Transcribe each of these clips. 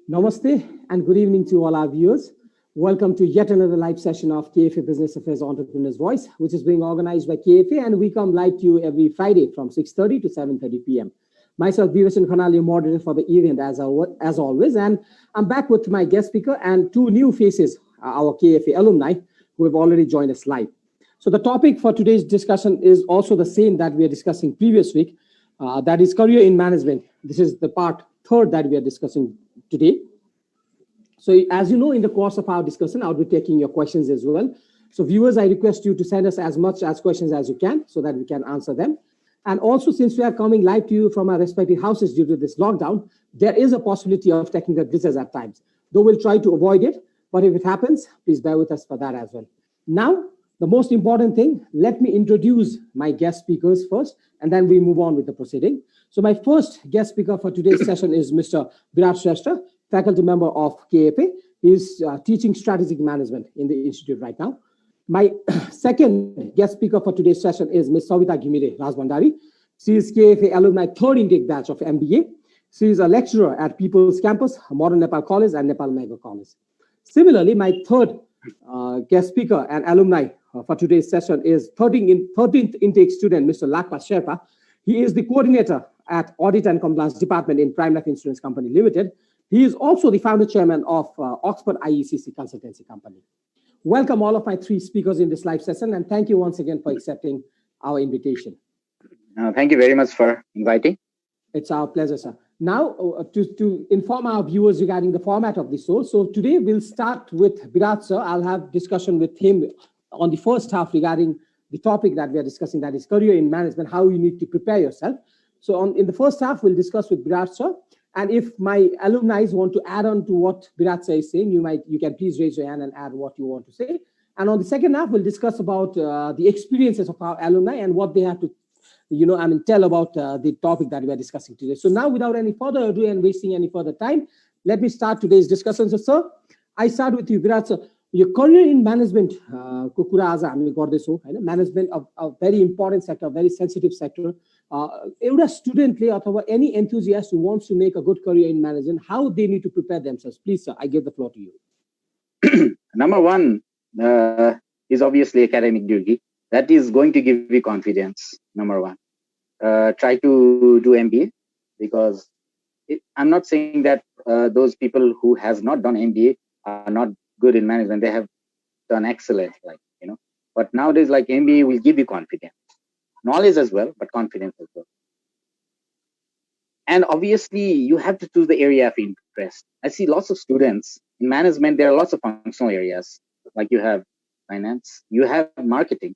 Namaste and good evening to all our viewers. Welcome to yet another live session of KFA Business Affairs Entrepreneur's Voice, which is being organized by KFA, and we come live to you every Friday from 6:30 to 7:30 p.m. Myself, Vivasan Khanal, your moderator for the event as always, and I'm back with my guest speaker and two new faces, our KFA alumni, who have already joined us live. So the topic for today's discussion is also the same that we are discussing previous week, that is career in management. This is the part third that we are discussing today. So as you know, in the course of our discussion, I'll be taking your questions as well. So viewers, I request you to send us as much as questions as you can so that we can answer them. And also, since we are coming live to you from our respective houses due to this lockdown, there is a possibility of technical glitches at times, though we'll try to avoid it. But if it happens, please bear with us for that as well. Now, the most important thing, let me introduce my guest speakers first, and then we move on with the proceeding. So my first guest speaker for today's session is Mr. Virat Shrestha, faculty member of KFA. He is teaching strategic management in the institute right now. My second guest speaker for today's session is Ms. Savita Ghimire Rajbandari. She is KFA alumni third intake batch of MBA. She is a lecturer at People's Campus, Modern Nepal College and Nepal Mega College. Similarly, my third guest speaker and alumni for today's session is 13th intake student, Mr. Lakpa Sherpa. He is the coordinator at Audit and Compliance Department in Prime Life Insurance Company Limited. He is also the founder chairman of Oxford IECC Consultancy Company. Welcome all of my three speakers in this live session, and thank you once again for accepting our invitation. Thank you very much for inviting. It's our pleasure, sir. Now, to inform our viewers regarding the format of this show, so today we'll start with Virat, sir. I'll have discussion with him on the first half regarding the topic that we are discussing, that is career in management, how you need to prepare yourself. So in the first half, we'll discuss with Virat, sir. And if my alumni want to add on to what Virat sir is saying, you can please raise your hand and add what you want to say. And on the second half, we'll discuss about the experiences of our alumni and what they have to, tell about the topic that we are discussing today. So now, without any further ado and wasting any further time, let me start today's discussion. So, sir, I start with you, Virat sir. Your career in management, management of a very important sector, very sensitive sector. Every student or any enthusiast who wants to make a good career in management, how they need to prepare themselves. Please, sir, I give the floor to you. Number one is obviously academic degree. That is going to give you confidence. Number one, try to do MBA, because I'm not saying that those people who has not done MBA are not good in management. They have done excellent, but nowadays, like, MBA will give you confidence, knowledge as well, but confidence as well. And obviously you have to choose the area of interest. I see lots of students in management. There are lots of functional areas, like you have finance, you have marketing,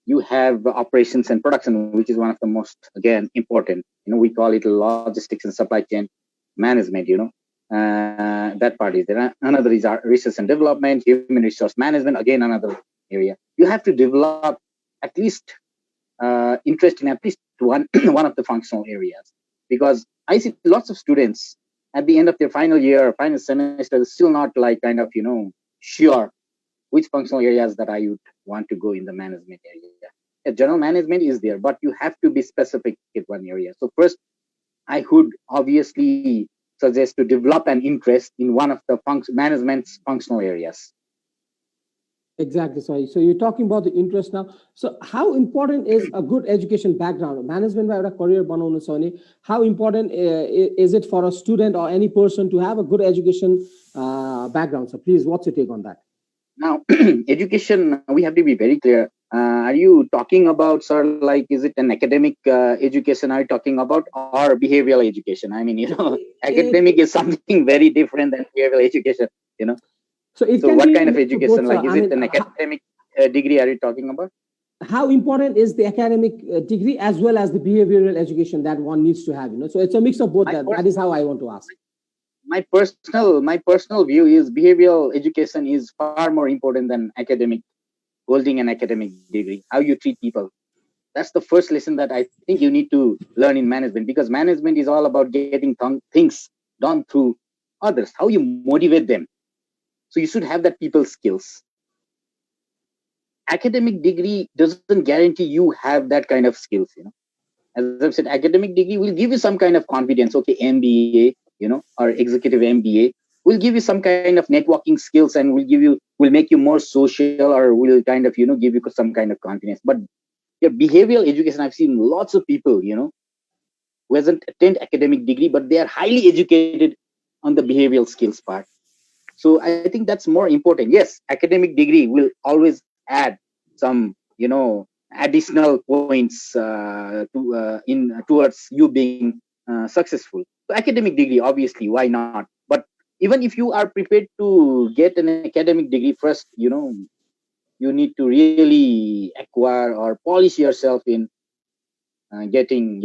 you have operations and production, which is one of the most, again, important. We call it logistics and supply chain management. That part is there. Another is research and development, human resource management, again another area. You have to develop at least interest in at least one of the functional areas, because I see lots of students at the end of their final year, final semester, still not sure which functional areas that I would want to go in the management area. General management is there, but you have to be specific in one area. So first, I would obviously suggest to develop an interest in one of the management's functional areas. Exactly, sorry. So you're talking about the interest now. So how important is a good education background? Management by career banana Sony. How important is it for a student or any person to have a good education background? So please, what's your take on that? Now, education, we have to be very clear. Are you talking about, sir, like, is it an academic education are you talking about, or behavioral education? I mean, academic is something very different than behavioral education, So what kind of education, like, is it an academic degree are you talking about? How important is the academic degree as well as the behavioral education that one needs to have? So it's a mix of both. That is how I want to ask. My personal view is behavioral education is far more important than holding an academic degree. How you treat people. That's the first lesson that I think you need to learn in management, because management is all about getting things done through others, how you motivate them. So you should have that people skills. Academic degree doesn't guarantee you have that kind of skills, As I've said, academic degree will give you some kind of confidence. Okay, MBA, or executive MBA will give you some kind of networking skills and will make you more social, or will kind of, give you some kind of confidence. But your behavioral education, I've seen lots of people, who hasn't attained academic degree, but they are highly educated on the behavioral skills part. So I think that's more important. Yes, academic degree will always add some, additional points towards you being successful. So academic degree, obviously, why not? But even if you are prepared to get an academic degree first, you need to really acquire or polish yourself in getting,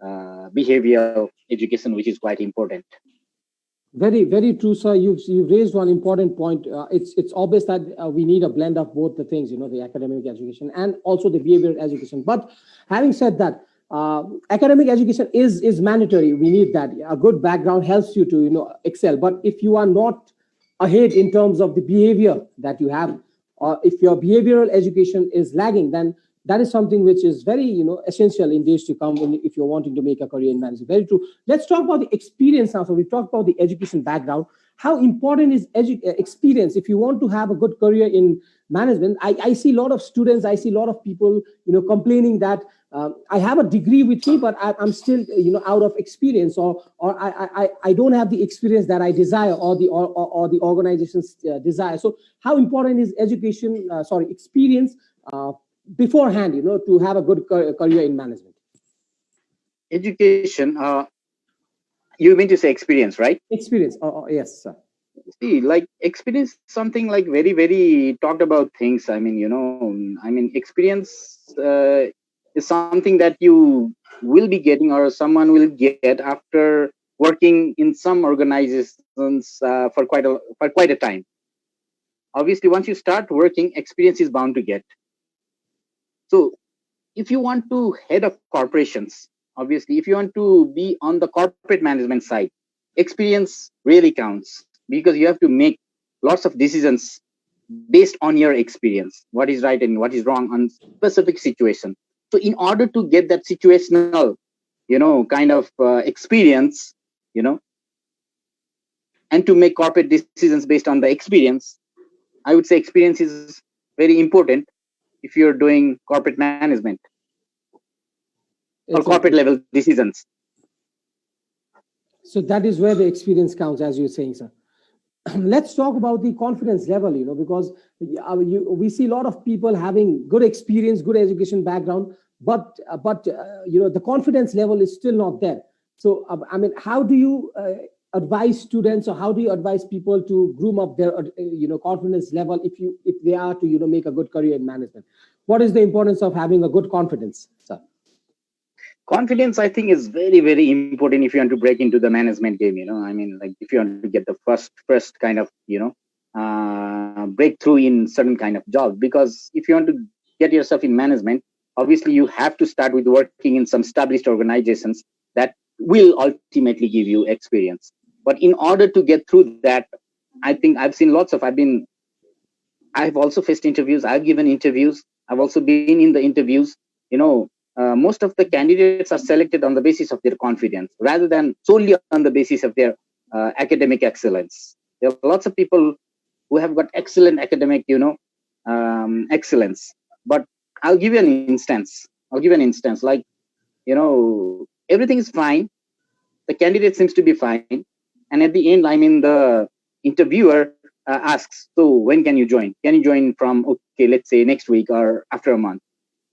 behavioral education, which is quite important. Very, very true, sir. You've raised one important point. It's obvious that we need a blend of both the things, the academic education and also the behavioral education. But having said that, academic education is mandatory. We need that. A good background helps you to excel. But if you are not ahead in terms of the behavior that you have, or if your behavioral education is lagging, then that is something which is very essential in days to come if you're wanting to make a career in management. Very true. Let's talk about the experience now. So we talked about the education background. How important is experience if you want to have a good career in management? I see a lot of students, I see a lot of people complaining that I have a degree with me, but I'm still out of experience, or I don't have the experience that I desire, or the organization's desire. So how important is experience beforehand, to have a good career in management? Education, you mean to say experience, right? Experience. Yes, sir. See, like experience, something like very, very talked about things. I mean, experience is something that you will be getting, or someone will get after working in some organizations for quite a time. Obviously, once you start working, experience is bound to get. So if you want to head of corporations, obviously, if you want to be on the corporate management side, experience really counts, because you have to make lots of decisions based on your experience, what is right and what is wrong on specific situation. So in order to get that situational, kind of experience, you know, and to make corporate decisions based on the experience, I would say experience is very important if you're doing corporate management or corporate Exactly. level decisions. So that is where the experience counts, as you're saying, sir. Let's talk about the confidence level, because we see a lot of people having good experience, good education background, but the confidence level is still not there. So I mean, how do you advise students, or how do you advise people to groom up their confidence level if they are to make a good career in management? What is the importance of having a good confidence, sir? Confidence, I think, is very, very important if you want to break into the management game. I mean, like, if you want to get the first kind of breakthrough in certain kind of job. Because if you want to get yourself in management, obviously you have to start with working in some established organizations that will ultimately give you experience. But in order to get through that, I think I've also faced interviews, I've given interviews, I've also been in the interviews. Most of the candidates are selected on the basis of their confidence rather than solely on the basis of their academic excellence. There are lots of people who have got excellent academic, excellence. But I'll give you an instance. Like, everything is fine. The candidate seems to be fine. And at the end, I mean, the interviewer asks, so when can you join? Can you join from, okay, let's say next week or after a month?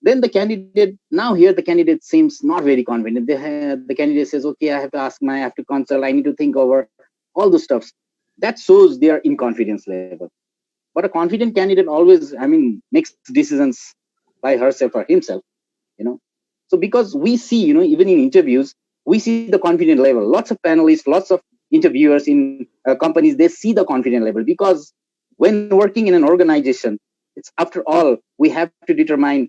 Then the candidate seems not very confident. The candidate says, okay, I have to consult, I need to think over all those stuffs. That shows their inconfidence level. But a confident candidate always, I mean, makes decisions by herself or himself, you know. So because we see, even in interviews, we see the confident level. Lots of panelists, lots of interviewers in companies, they see the confident level, because when working in an organization, it's, after all, we have to determine,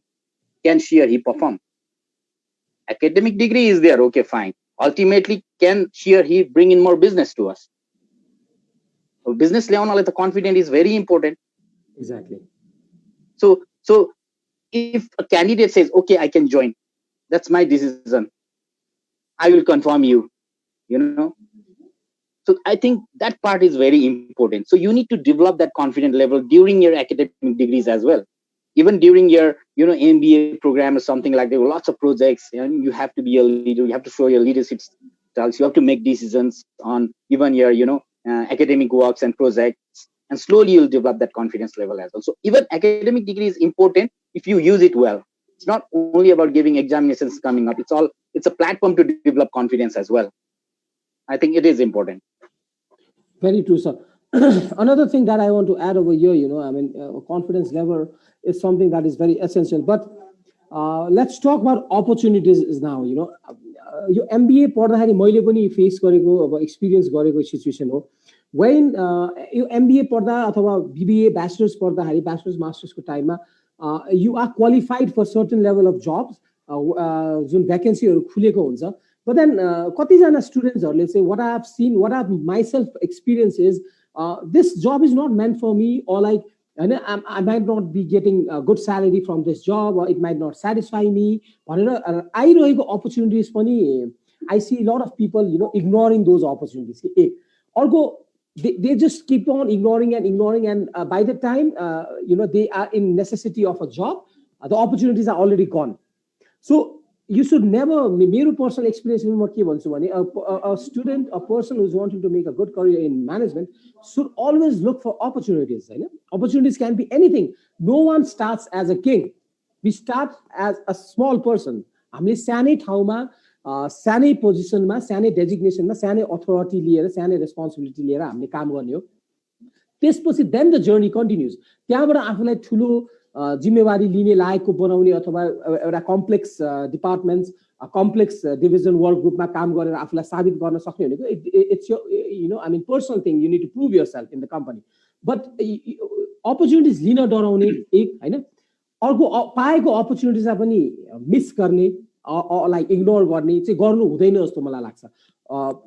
can she or he perform? Academic degree is there, okay, fine. Ultimately, can she or he bring in more business to us? So business level, the confidence is very important. Exactly. So if a candidate says, okay, I can join, that's my decision. I will confirm you, you know. So I think that part is very important. So you need to develop that confidence level during your academic degrees as well. Even during your, MBA program or something like, there were lots of projects, and you have to be a leader. You have to show your leadership styles. You have to make decisions on even your, academic works and projects, and slowly you'll develop that confidence level as well. So even academic degree is important if you use it well. It's not only about giving examinations coming up. It's a platform to develop confidence as well. I think it is important. Very true, sir. Another thing that I want to add over here, confidence level is something that is very essential. But let's talk about opportunities now. Your MBA पढ्दाखेरि मैले पनि face गरेको अब experience गरेको situation हो. When yo MBA पढ्दा अथवा BBA bachelors पढ्दाखेरि ब्याचलर्स मास्टर्सको टाइममा you are qualified for certain level of jobs जुन भ्याकेन्सीहरू खुलेको हुन्छ. But then कतिजना स्टुडेन्ट्सहरूले चाहिँ what I have seen, what I have myself experienced is this job is not meant for me, or like I might not be getting a good salary from this job, or it might not satisfy me. आइरहेको opportunities पनि I see a lot of people ignoring those opportunities. Although they just keep on ignoring, and by the time they are in necessity of a job, the opportunities are already gone. So you should never, मेरो personal experience में म के भन्छु भने a student, a person who's wanting to make a good career in management should always look for opportunities. Opportunities can be anything. No one starts as a king. We start as a small person. हामीले सानै ठाउँमा सानै पोजिसनमा, सानै डेजिग्नेसनमा, सानै authority लिएर, सानै responsibility लिएर हामीले काम गर्ने हो. त्यसपछि then the journey continues. त्यहाँबाट आफूलाई ठुलो जिम्मेवारी लिने लायकको बनाउने अथवा एउटा complex departments, complex division work ग्रुपमा काम गरेर आफूलाई साबित गर्न सक्ने भनेको it's your personal thing. You need to prove yourself in the company. But opportunities लिन डराउने एक होइन, अर्को पाएको अपर्च्युनिटिजलाई पनि मिस गर्ने, लाइक इग्नोर गर्ने चाहिँ गर्नु हुँदैन जस्तो मलाई लाग्छ.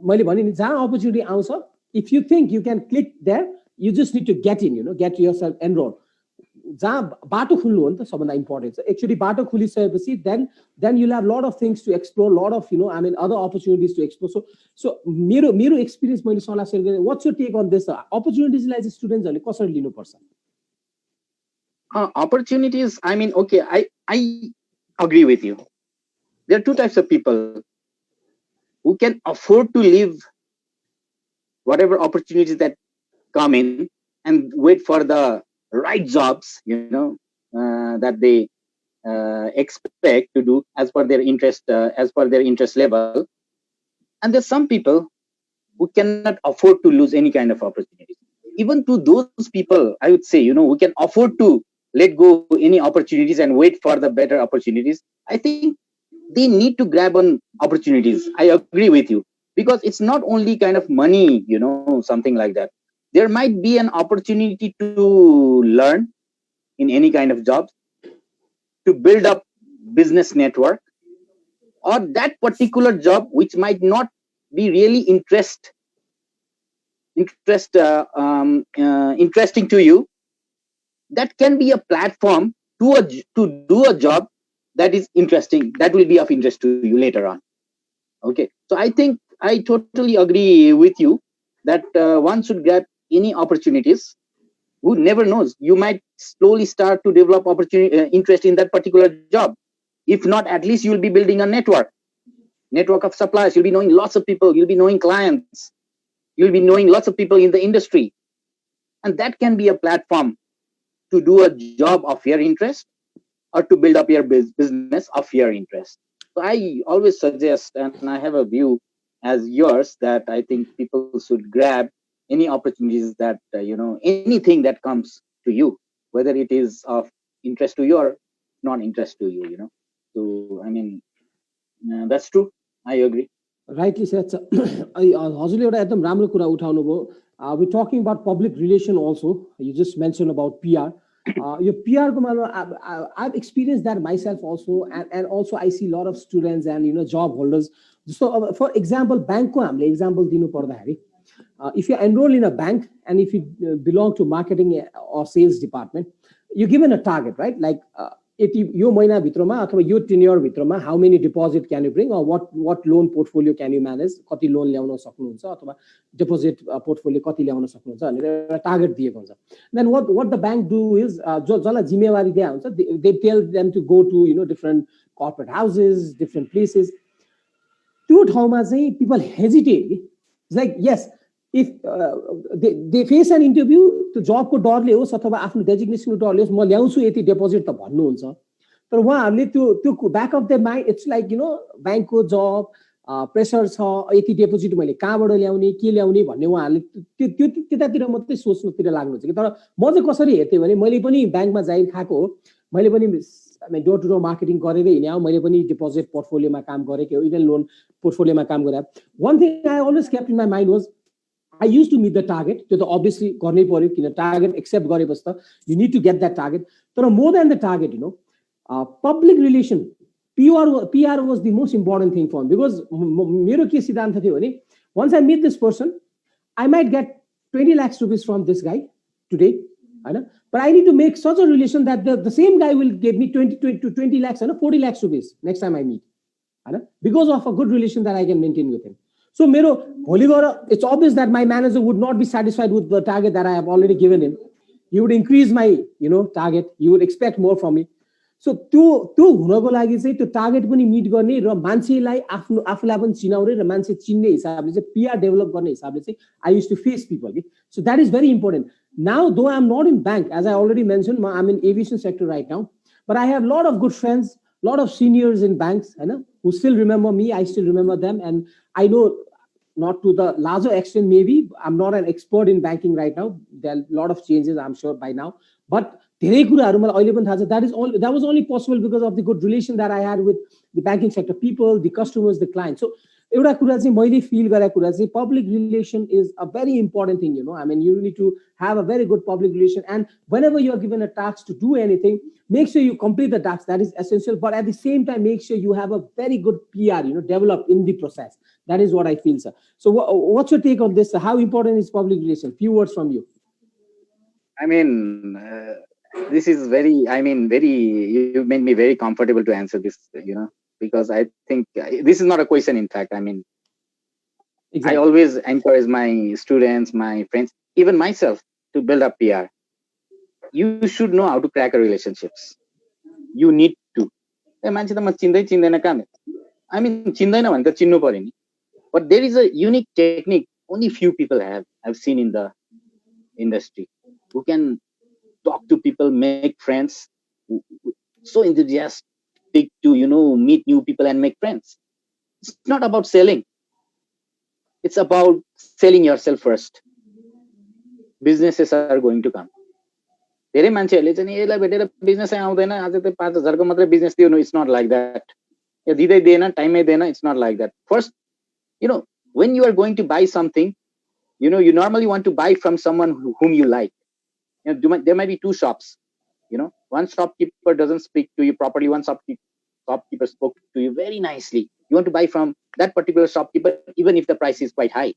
मैले भने नि जहाँ अपर्च्युनिटी आउँछ, if you think you can click there, you just need to get in, get yourself enroll. जहाँ बाटो खुल्नु हो नि त सबभन्दा इम्पोर्टेन्ट छ. एक्चुअली बाटो खुलिसकेपछि then you'll have a lot of things to explore, lot of other opportunities to explore. So मेरो experience मैले सल्लाह सेयर गरेँ. What's your take on this? Opportunities-लाई चाहिँ स्टुडेन्ट्सहरूले कसरी लिनुपर्छ? Opportunities, okay, I agree with you. There are two types of people who can afford to leave whatever opportunities that come in and wait for the right jobs, that they expect to do as per their interest level. And there's some people who cannot afford to lose any kind of opportunity. Even to those people, I would say, who can afford to let go any opportunities and wait for the better opportunities, I think they need to grab on opportunities. I agree with you, because it's not only kind of money, something like that. There might be an opportunity to learn in any kind of jobs, to build up business network, or that particular job which might not be really interesting to you, that can be a platform to do a job that is interesting, that will be of interest to you later on. Okay, so I think I totally agree with you that one should grab any opportunities. Who never knows, you might slowly start to develop interest in that particular job. If not, at least you'll be building a network of suppliers. You'll be knowing lots of people, you'll be knowing clients, you'll be knowing lots of people in the industry, and that can be a platform to do a job of your interest or to build up your business of your interest. So I always suggest, and I have a view as yours, that I think people should grab any opportunities that anything that comes to you, whether it is of interest to you or not interest to you. So that's true. I agree. Rightly said, sir. हजुरले एउटा एकदम राम्रो कुरा उठाउनु भयो. We're talking about public relation also. You just mentioned about PR. Your PR I've experienced that myself also, and also I see a lot of students and job holders. So for example, bank को हामीले example दिनु पर्दाखेरि, if you enroll in a bank and if you belong to marketing or sales department, you're given a target, right? Like यति यो महिनाभित्रमा अथवा यो टेन्योरभित्रमा how many deposit can you bring what loan portfolio can you manage, कति loan ल्याउन सक्नुहुन्छ अथवा deposit portfolio कति ल्याउन सक्नुहुन्छ भनेर एउटा टार्गेट दिएको हुन्छ. Then what the bank do is जसलाई जिम्मेवारी दिया हुन्छ they tell them to go to different corporate houses, different places. त्यो ठाउँमा चाहिँ people hesitate. It's like yes, if they face an interview, त्यो जबको डरले होस् अथवा आफ्नो डेजिग्नेसनको डरले होस्, म ल्याउँछु यति डिपोजिट त भन्नुहुन्छ, तर उहाँहरूले त्यो back of the mind it's like ब्याङ्कको जब प्रेसर छ, यति डिपोजिट मैले कहाँबाट ल्याउने, के ल्याउने भन्ने उहाँहरूले त्यो त्यतातिर मात्रै सोच्नुतिर लाग्नुहुन्छ कि. तर म चाहिँ कसरी हेर्थेँ भने मैले पनि ब्याङ्कमा जागिर खाएको हो, मैले पनि डोर टु डोर मार्केटिङ गरेरै हिँडेँ हो, मैले पनि डिपोजिट पोर्टफोलियोमा काम गरेको, इभन लोन पोर्टफोलियोमा काम गरेँ. One thing I always kept in my mind was I used to meet the target. त्यो त obviously गर्नै पर्यो किन टार्गेट एक्सेप्ट गरेपछि त you need to get that target. तर more than the target, public relation, PR was the most important thing for me, because मेरो के सिद्धान्त थियो भने once I meet this person, I might get 20 lakhs rupees from this guy today, Hahn, but I need to make such a relation that the same guy will give me 20 lakhs and 40 lakhs rupees next time I meet, Hahn, because of a good relation that I can maintain with him. So it's obvious that my manager would not be satisfied with the target that I have already given him. He would increase my target. He would expect more from me. So त्यो हुनको लागि चाहिँ त्यो target पनि मिट गर्ने र मान्छेलाई आफूलाई पनि चिनाउने र मान्छे चिन्ने हिसाबले चाहिँ PR डेभलप गर्ने हिसाबले चाहिँ I used to face people. So that is very important. Now, though I'm not in bank, as I already mentioned, I'm in aviation sector right now, but I have a lot of good friends, a lot of seniors in banks, who still remember me. I still remember them, and I know, not to the larger extent, maybe I'm not an expert in banking right now. There are a lot of changes, I'm sure, by now. But that was only possible because of the good relation that I had with the banking sector people, the customers, the clients. So public relation is a very important thing. I mean, you need to have a very good public relation, and whenever you are given a task to do anything, make sure you complete the task. That is essential. But at the same time, make sure you have a very good PR, develop in the process. That is what I feel, sir. So what's your take on this, sir? How important is public relation? Few words from you. I mean, this is you made me very comfortable to answer this, because I think this is not a question. In fact, I mean, exactly. I always encourage my students, my friends, even myself, to build up PR. You should know how to crack a relationships. You need to. I mean, but there is a unique technique only few people I've seen in the industry, who can talk to people, make friends, so enthusiastic to meet new people and make friends. It's not about selling. It's about selling yourself first. Businesses are going to come. धेरै मान्छेहरुले चाहिँ यसलाई भेटेर बिजनेसै आउँदैन, आज त 5000 को मात्रै business दिनु. It's not like that. या दिदै दिएन, टाइमै दिएन. It's not like that. First, when you are going to buy something, you normally want to buy from someone whom you like. There might be two shops. One shopkeeper doesn't speak to you properly. One shopkeeper spoke to you very nicely. You want to buy from that particular shopkeeper, even if the price is quite high.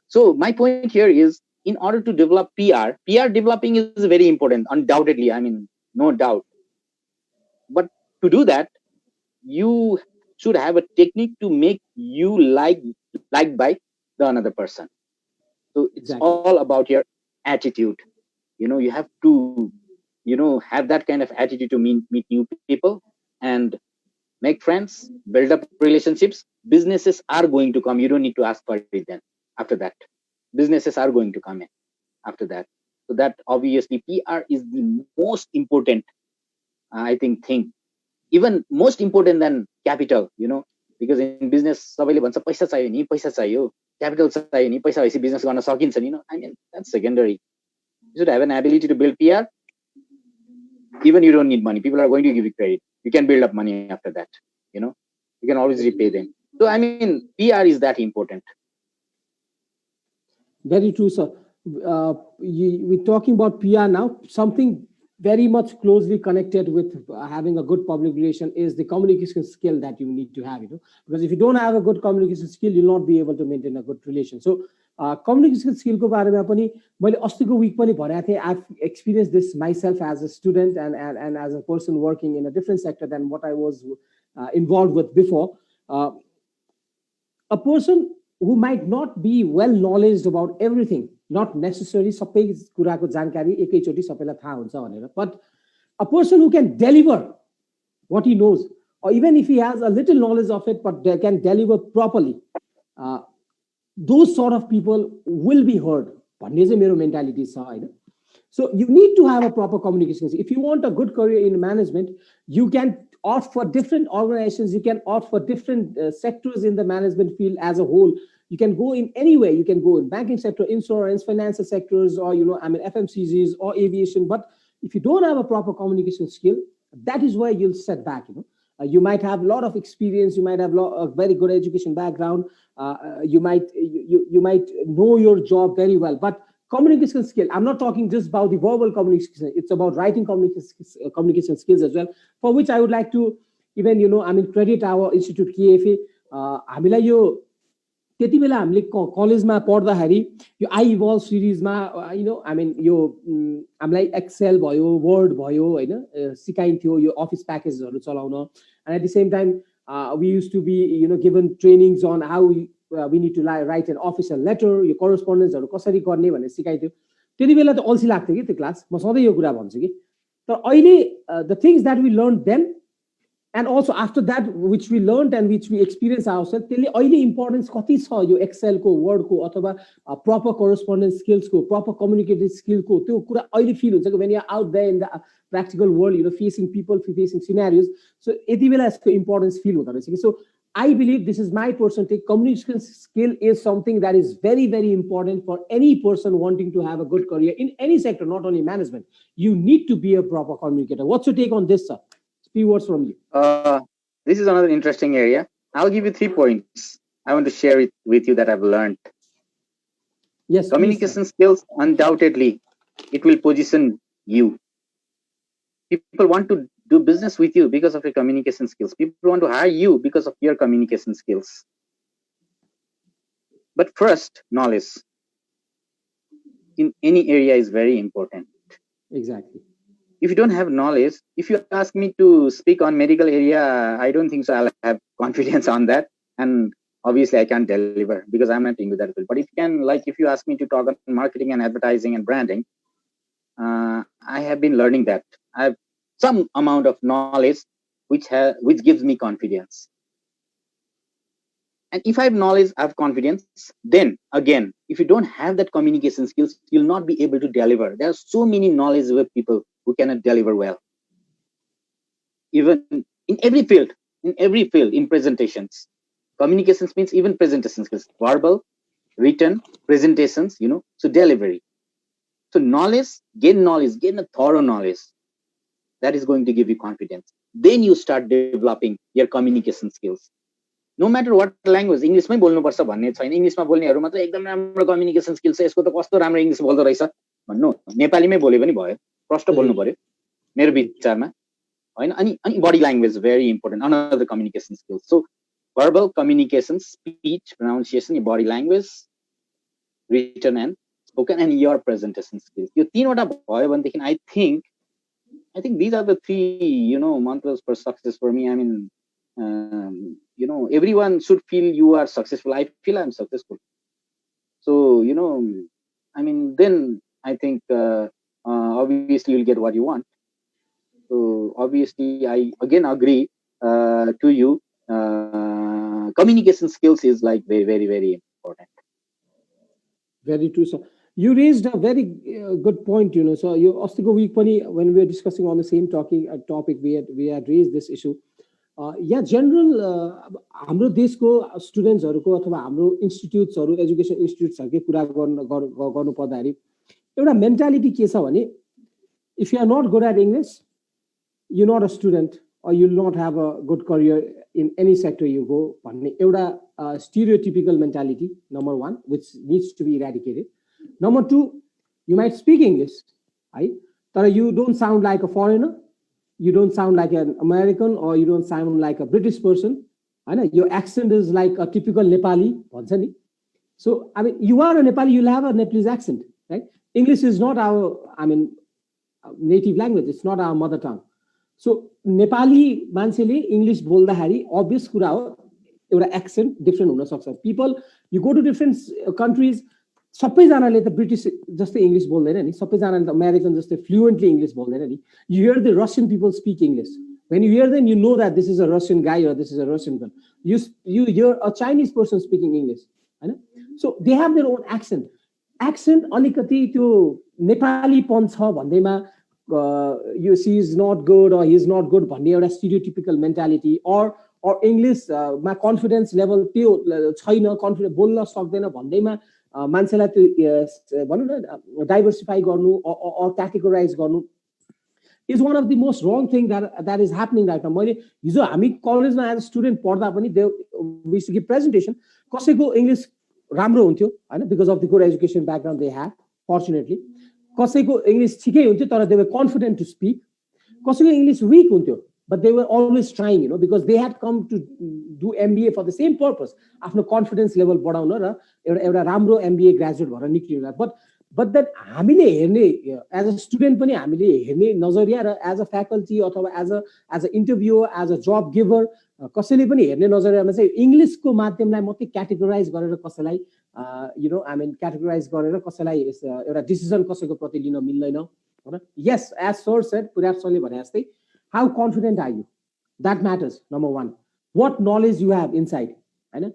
So my point here is, in order to develop PR developing is very important, undoubtedly. I mean, no doubt. But to do that, you should have a technique to make you liked by the another person. So it's all about your attitude. You have to, have that kind of attitude to meet new people and make friends, build up relationships. Businesses are going to come. You don't need to ask for it then. After that, businesses are going to come in after that. So that obviously PR is the most important, I think, thing. Even most important than capital, because in business, सबैले भन्छ पैसा चाहियो नि, पैसा चाहियो, capital चाहियो नि, पैसा भएपछि business गर्न सकिन्छ नि, I mean, that's secondary. You should have an ability to build PR. Even you don't need money. People are going to give you credit. You can build up money after that. You can always repay them. So, I mean, PR is that important. Very true, sir. We're talking about PR now. Something very much closely connected with having a good public relation is the communication skill that you need to have, because if you don't have a good communication skill, you'll not be able to maintain a good relation. So communication skill ko barema pani मैले अस्तिको week पनि भनेको थिएँ. I've experienced this myself as a student and as a person working in a different sector than what I was involved with before. A person who might not be well knowledge about everything, not necessarily सबै कुराको जानकारी एकैचोटि सबैलाई थाहा हुन्छ भनेर, but a person who can deliver what he knows, or even if he has a little knowledge of it, but they can deliver properly, those sort of people will be heard. भन्ने चाहिँ मेरो mentality छ हैन. So you need to have a proper communication. If you want a good career in management, you can opt for different organizations, you can opt for different sectors in the management field as a whole. You can go in any way. You can go in banking sector, insurance, financial sectors, or FMCGs or aviation. But if you don't have a proper communication skill, that is where you'll set back. You might have a lot of experience. You might have a very good education background. You might know your job very well, but communication skill. I'm not talking just about the verbal communication. It's about writing communication skills as well. For which I would like to even credit our institute KFA. हामीलाई यो त्यति बेला हामीले कलेजमा पढ्दाखेरि यो आई evolve सिरिजमा यो हामीलाई Excel भयो, word भयो हैन, सिकाइन्थ्यो यो office प्याकेजहरु चलाउन. And at the same time, we used to be given trainings on how we need to write an official letter, your correspondence हरु कसरी गर्ने भनेर सिकाइथ्यो. त्यति बेला त अल्छी लाग्थ्यो कि त्यो क्लास. म सधैँ यो कुरा भन्छु कि. तर अहिले the things that we learned then, and also after that which we learned and which we experienced ourselves, त्यसले अहिले इम्पोर्टेन्स कति छ यो एक्सेल को, वर्ड को, अथवा proper correspondence skills को, proper communicative skill को, त्यो कुरा अहिले feel हुन्छ कि when you are out there in the practical world, facing people, facing scenarios. So यति बेला यसको importance feel हुँदो रहेछ कि. So I believe, this is my personal take, communication skill is something that is very, very important for any person wanting to have a good career in any sector, not only management. You need to be a proper communicator. What's your take on this, sir? Few words from you. This is another interesting area. I'll give you 3 points. I want to share it with you that I've learned. Yes. Communication skills, undoubtedly, it will position you. People want to do business with you because of your communication skills. People want to hire you because of your communication skills. But first, knowledge in any area is very important. Exactly. If you don't have knowledge, if you ask me to speak on medical area, I don't think so I'll have confidence on that. And obviously I can't deliver because I'm not into that. But if you can, if you ask me to talk on marketing and advertising and branding, I have been learning that. I have some amount of knowledge which gives me confidence. And if I have knowledge, I have confidence, then again, if you don't have that communication skills, you'll not be able to deliver. There are so many knowledgeable people who cannot deliver well. Even in every field, in presentations. Communications means even presentation skills, verbal, written, presentations, so delivery. So gain a thorough knowledge. That is going to give you confidence. Then you start developing your communication skills. No matter what language, English मै बोल्नुपर्छ भन्ने छैन. इंग्लिशमा बोल्नेहरु मात्र एकदम राम्रो communication skill छ, यसको त कस्तो राम्रो इंग्लिश बोल्दो रहेछ भन्नु, नेपालीमै बोले पनि भयो, प्रष्ट बोल्नु पर्यो मेरो विचारमा हैन. अनि बडी language very important, another communication skills. So verbal communication, speech, pronunciation, body language, written and spoken, and your presentation skills. यो तीनवटा भयो भनेदेखि I think these are the 3 mantras for success for me. I mean, everyone should feel you are successful. I feel I'm successful. So, I mean, then I think obviously you'll get what you want. So obviously I again agree to you. Communication skills is very, very, very important. Very true, sir. You raised a very good point, So you Ostiko week when we were discussing on the same topic, we had raised this issue. General हाम्रो देशको स्टुडेन्ट्सहरुको अथवा हाम्रो इन्स्टिट्युट्सहरु, education इन्स्टिट्युट्सहरुकै कुरा गर्नु पर्दाखेरि एउटा mentality के छ भने, if you are not good at English, you're not a student or you'll not have a good career in any sector you go भन्ने एउटा stereotypical mentality, number 1, which needs to be eradicated. Number 2, you might speak English, right? तर you don't sound like a foreigner, you don't sound like an American, or you don't sound like a British person. Your accent is like a typical Nepali. So, I mean, you are a Nepali, you'll have a Nepalese accent, right? English is not our, native language. It's not our mother tongue. So, Nepali mansele English boldahari, obvious कुरा हो, एउटा accent different हुन सक्छ. People, you go to different countries, सबैजनाले त British जस्तै English बोल्दैन नि, सबैजनाले त अमेरिकन जस्तै फ्लुएन्टली इङ्ग्लिस बोल्दैन नि. You hear the Russian people speak English. When you hear them, you know that this is a Russian guy or this is a Russian girl. You hear a Chinese person speaking English. So they have their own accent. Accent अलिकति त्यो नेपालीपन छ भन्दैमा you see is not good or he is not good भन्ने एउटा stereotypical mentality, or English मा confidence level त्यो छैन, confidence बोल्न सक्दैन भन्दैमा मान्छेलाई त्यो भनौँ न diversify गर्नु or categorize गर्नु is one of the most wrong thing that is happening right now. मैले हिजो हामी कलेजमा एज अ स्टुडेन्ट पढ्दा पनि we used to give presentation, कसैको इङ्ग्लिस राम्रो हुन्थ्यो हैन, because of the good education background they had, fortunately. कसैको इङ्ग्लिस ठिकै हुन्थ्यो तर they were confident to speak. कसैको इङ्ग्लिस weak हुन्थ्यो, but they were always trying, because they had come to do MBA for the same purpose, आफ्नो confidence level बढाउन र एउटा राम्रो MBA graduate भएर निक्लिनु. But that हामीले हेर्ने as a student पनि हामीले हेर्ने नजरिया र as a faculty अथवा as a interviewer, as a job giver, कसैले पनि हेर्ने नजरियामा चाहिँ इङ्ग्लिसको माध्यमलाई मात्रै क्याटेगोराइज गरेर कसैलाई क्याटेगोराइज गरेर कसैलाई एउटा डिसिजन कसैको प्रति लिन मिल्दैन हैन. Yes, as sir said, पुराप सरले भने जस्तै, how confident are you? That matters, number one. What knowledge you have inside, Hahn,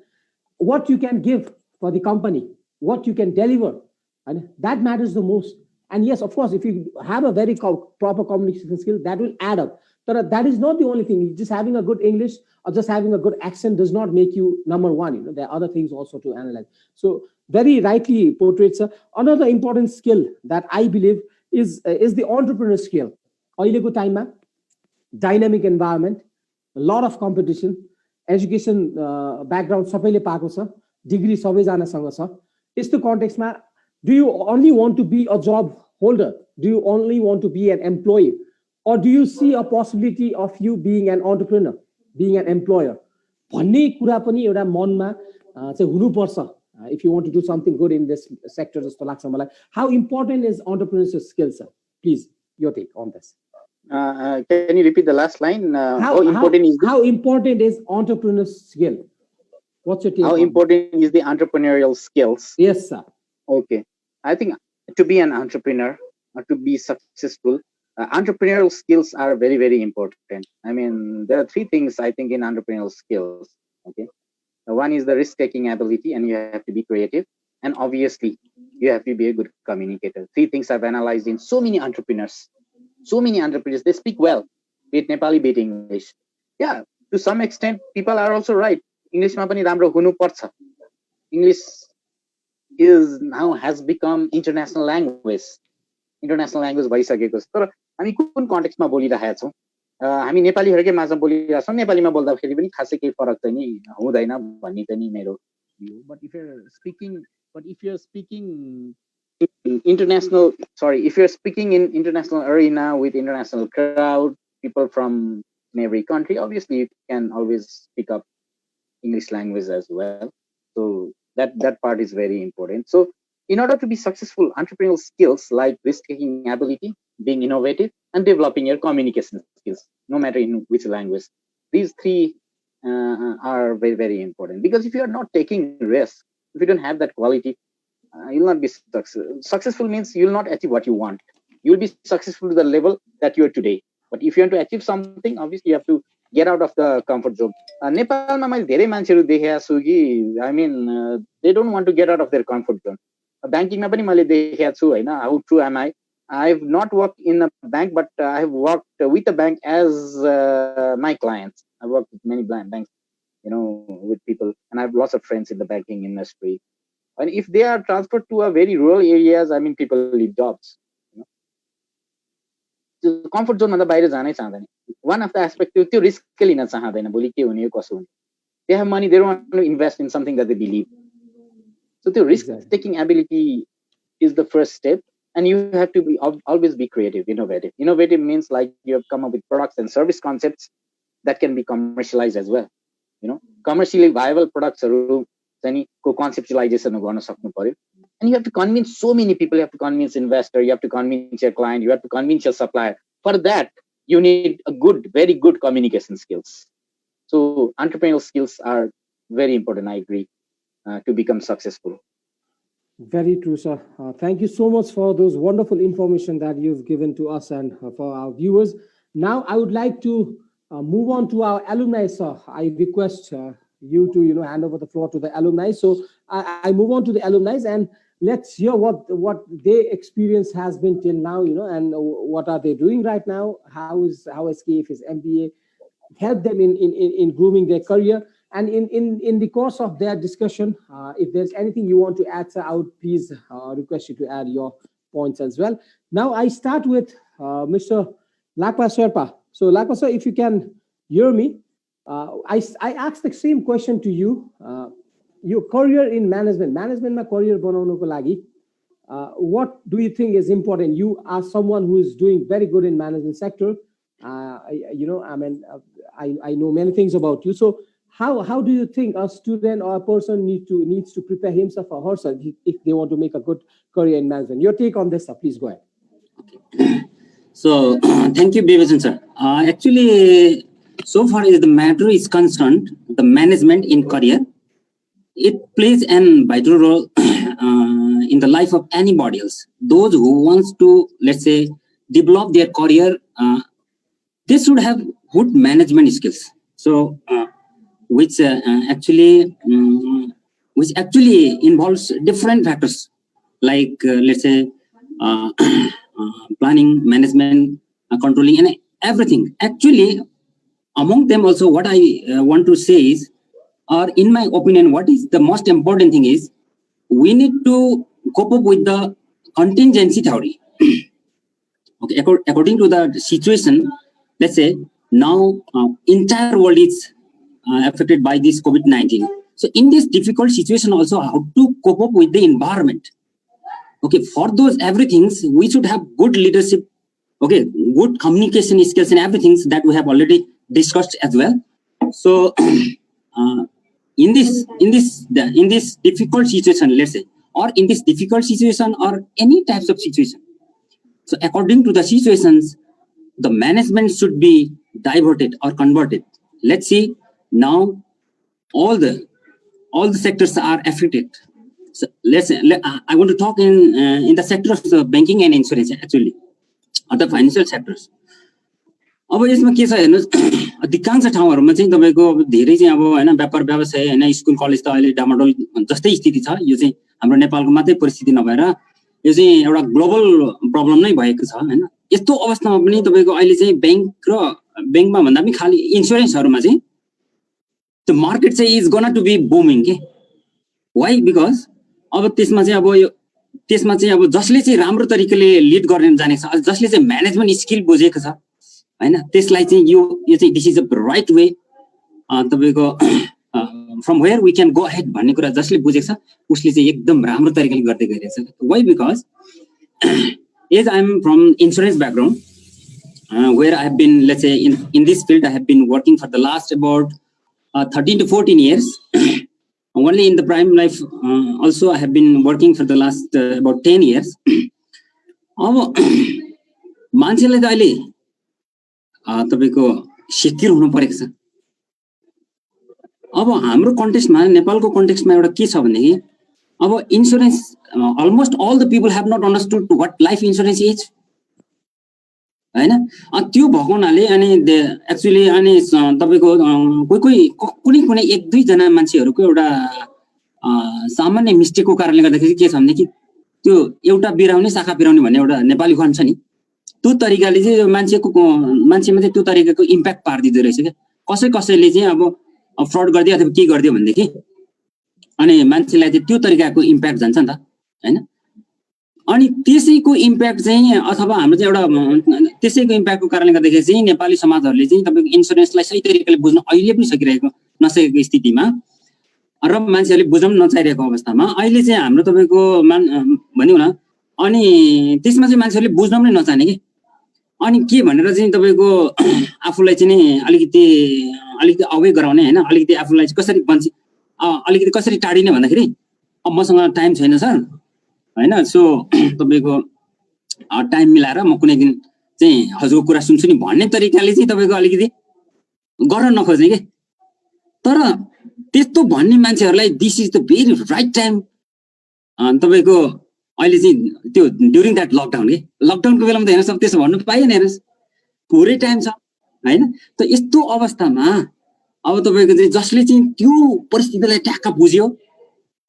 what you can give for the company, what you can deliver, and that matters the most. And yes, of course, if you have a very proper communication skill, that will add up. But that is not the only thing. Just having a good English or just having a good accent does not make you number one. There are other things also to analyze. So very rightly portrays another important skill that I believe is the entrepreneur skill. अहिलेको टाइममा dynamic environment, a lot of competition, education background सबैले पाएको छ, degree सबैजनासँग छ. यस्तो कन्टेक्स्टमा do you only want to be a job holder? Do you only want to be an employee? Or do you see a possibility of you being an entrepreneur, being an employer? भन्ने कुरा पनि एउटा मनमा चाहिँ हुनुपर्छ if you want to do something good in this sector जस्तो लाग्छ मलाई. How important is entrepreneurship skills, sir? Please, your take on this. Can you repeat the last line? How important is entrepreneurial skill? What's your take? How important is the entrepreneurial skills? Yes, sir. Okay, I think to be an entrepreneur or to be successful, entrepreneurial skills are very, very important. I mean, there are three things I think in entrepreneurial skills. Okay, one is the risk-taking ability, and you have to be creative, and obviously you have to be a good communicator. Three things I've analyzed in so many entrepreneurs. They speak well, be it Nepali, be it English. Yeah, to some extent, people are also right. English ma pani ramro hunu parcha. English has become international language भइसकेको छ. तर हामी कुन कन्टेक्स्टमा बोलिरहेका छौँ, हामी नेपालीहरुकै माझमा बोलिरहेका छौँ, नेपालीमा बोल्दाखेरि पनि खासै केही फरक चाहिँ नि हुँदैन भन्ने चाहिँ नि मेरो view. But if you're speaking in international arena with international crowd, people from every country, obviously you can always pick up English language as well. So that part is very important. So in order to be successful, entrepreneurial skills like risk-taking ability, being innovative, and developing your communication skills, no matter in which language, these three are very, very important. Because if you are not taking risks, if you don't have that quality, you'll not be successful. Means you'll not achieve what you want. You'll be successful to the level that you are today. But if you want to achieve something, obviously you have to get out of the comfort zone. नेपालमा मैले धेरै मान्छेहरू देखेको छु कि I mean they don't want to get out of their comfort zone. Banking पनि मैले देखेको छु हैन. How true am I? I've not worked in a bank, but I have worked with a bank as my clients. I worked with many banks, with people, and I have lots of friends in the banking industry. And if they are transferred to a very rural areas, I mean, people leave jobs. The comfort zone भन्दा बाहिर जानै चाहदैन. One of the aspect त्यो risk लिन चाहदैन. भोलि के हुने कसो हुने. They have money, they don't want to invest in something that they believe. So the risk-taking ability is the first step. And you have to be always be creative, innovative. Innovative means like you have come up with products and service concepts that can be commercialized as well. Commercially viable products को conceptualization गर्न सक्नु पर्यो. And you have to convince so many people. You have to convince investor, you have to convince your client, you have to convince your supplier. For that, you need a very good communication skills. So entrepreneurial skills are very important, I agree, to become successful. Very true, sir. Thank you so much for those wonderful information that you've given to us and for our viewers. Now, I would like to move on to our alumni, sir. I request you to, hand over the floor to the alumni. So I move on to the alumni and let's hear what their experience has been till now, and what are they doing right now? How is KFA's MBA help them in grooming their career? And in the course of their discussion, if there's anything you want to add, sir, I would please request you to add your points as well. Now, I start with Mr. Lakpa Sherpa. So, Lakpa sir, if you can hear me, I asked the same question to you. Your career in management ma career banaunuko lagi, what do you think is important? You are someone who is doing very good in management sector. I know many things about you. So, how do you think a student or a person needs to prepare himself or herself if they want to make a good career in management? Your take on this, sir. Please go ahead. Okay. So, thank you, Bivajan sir. Actually, so far as the matter is concerned, the management in career, it plays an vital role in the life of anybody else. Those who wants to, let's say, develop their career, they should have good management skills. So, which actually involves different factors like let's say planning, management, controlling, and everything. Actually, among them also, what I want to say is, or in my opinion, what is the most important thing is we need to cope up with the contingency theory. Okay, according to the situation, let's say now entire world is affected by this COVID-19. So in this difficult situation also, how to cope up with the environment. Okay, for those everything, we should have good leadership, okay, good communication skills and everything that we have already discussed as well. So in this difficult situation, let's say, or in this difficult situation or any types of situation. So according to the situations, the management should be diverted or converted. Let's see. Now, all the sectors are affected. So I want to talk in the sector of the banking and insurance actually, or the financial sectors. अब यसमा के छ हेर्नुस् अधिकांश ठाउँहरुमा चाहिँ तपाईको धेरै चाहिँ अब हैन व्यापार व्यवसाय हैन स्कुल कलेज त अहिले डामाडोल जस्तै स्थिति छ यो चाहिँ हाम्रो नेपालको मात्रै परिस्थिति नभएर यो चाहिँ एउटा ग्लोबल प्रब्लम नै भएको छ हैन यस्तो अवस्थामा पनि तपाईको अहिले चाहिँ बैंकमा भन्दा पनि खाली इन्स्योरेन्सहरुमा चाहिँ the market say is gonna to be booming. Okay? Why? Because अब त्यसमा चाहिँ अब जसले चाहिँ राम्रो तरिकाले लिड गर्न जानेछ जसले चाहिँ म्यानेजमेन्ट स्किल बुझेको छ हैन त्यसलाई चाहिँ यो चाहिँ this is a right way तपाईको from where we can go ahead भन्ने कुरा जसले बुझेको छ उसले चाहिँ एकदम राम्रो तरिकाले गर्दै गइरहेछ. Why? Because as I am from insurance background where I have been, let's say, in this field I have been working for the last about 13 to 14 years. Only in the prime life also I have been working for the last about 10 years. अब मान्छेले त अहिले तपाईको secure हुनु परेको छ. अब हाम्रो कन्टेक्स्टमा नेपालको कन्टेक्स्टमा एउटा के छ भन्दाखेरि अब insurance almost all the people have not understood what life insurance is. हैन त्यो भएको हुनाले अनि एक्चुअली अनि तपाईको कुनै एक दुई जना मान्छेहरुको एउटा सामान्य मिस्टेकको कारणले गर्दाखेरि के छ भने कि त्यो एउटा बिराउने शाखा बिराउने भन्ने एउटा नेपाली भन्छ नि त्यो तरिकाले चाहिँ मान्छेमा चाहिँ त्यो तरिकाको इम्प्याक्ट पार्दिदै रहेछ के कसैले चाहिँ अब फ्रड गर्दै अथवा के गर्दियो भन्देखि अनि मान्छेलाई चाहिँ त्यो तरिकाको इम्प्याक्ट जान्छ नि त हैन अनि त्यसैको इम्प्याक्ट चाहिँ अथवा हाम्रो चाहिँ एउटा त्यसैको इम्प्याक्टको कारणले गर्दाखेरि चाहिँ नेपाली समाजहरुले चाहिँ तपाईको इन्स्योरेन्सलाई सही तरिकाले बुझ्न अहिले पनि नसकेको स्थितिमा र मान्छेहरुले बुझ्न नचाहिरहेको अवस्थामा अहिले चाहिँ हाम्रो तपाईको भनिउ न अनि त्यसमा चाहिँ मान्छेहरूले बुझ्न पनि नचाहने कि अनि के भनेर चाहिँ तपाईँको आफूलाई चाहिँ नि अलिकति अवे गराउने होइन अलिकति आफूलाई चाहिँ कसरी अलिकति कसरी टाढिने भन्दाखेरि अब मसँग टाइम छैन सर होइन सो तपाईँको टाइम मिलाएर म कुनै दिन चाहिँ हजुरको कुरा सुन्छु नि भन्ने तरिकाले चाहिँ तपाईँको अलिकति गर्न नखोज्ने कि तर त्यस्तो भन्ने मान्छेहरूलाई this is the very right time तपाईँको अहिले चाहिँ त्यो ड्युरिङ द्याट लकडाउन कि लकडाउनको बेलामा त हेर्नुहोस् त्यसो भन्नु पाइएन हेर्नुहोस् पुरै टाइम छ होइन त यस्तो अवस्थामा अब तपाईँको चाहिँ जसले चाहिँ त्यो परिस्थितिलाई ट्याक्क बुझ्यो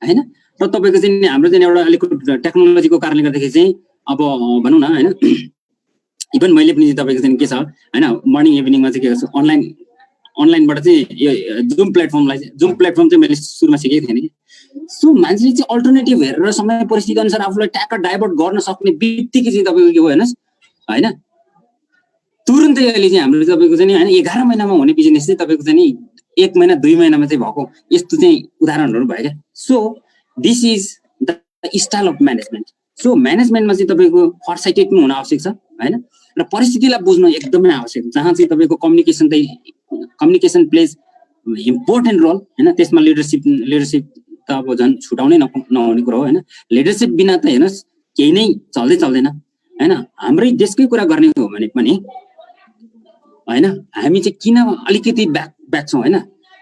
होइन र तपाईँको चाहिँ हाम्रो चाहिँ एउटा अलिक टेक्नोलोजीको कारणले गर्दाखेरि चाहिँ अब भनौँ न होइन इभन मैले पनि तपाईँको चाहिँ के छ होइन मर्निङ इभिनिङमा चाहिँ के गर्छु अनलाइनबाट चाहिँ यो जुम प्लेटफर्म चाहिँ मैले सुरुमा सिकेको थिएँ नि सो मान्छेले चाहिँ अल्टरनेटिभ हेरेर समय परिस्थिति अनुसार आफूलाई ट्याक्क डाइभर्ट गर्न सक्ने बित्तिकै चाहिँ तपाईँको के भयो हेर्नुहोस् होइन तुरुन्तै अहिले चाहिँ हाम्रो तपाईँको चाहिँ होइन 11 महिनामा हुने बिजनेस चाहिँ तपाईँको चाहिँ 1 महिना 2 महिनामा चाहिँ भएको यस्तो चाहिँ उदाहरणहरू भयो क्या so this is the style of management so म्यानेजमेन्टमा चाहिँ तपाईँको फरसाइटेड पनि हुन आवश्यक छ होइन र परिस्थितिलाई बुझ्नु एकदमै आवश्यक जहाँ चाहिँ तपाईँको कम्युनिकेसन प्लेज इम्पोर्टेन्ट रोल होइन त्यसमा लिडरसिप त अब झन् छुटाउनै नहुने कुरो हो होइन लिडरसिप बिना त हेर्नुहोस् केही नै चल्दैन होइन हाम्रै देशकै कुरा गर्ने हो भने पनि होइन हामी चाहिँ किन अलिकति ब्याक छौँ होइन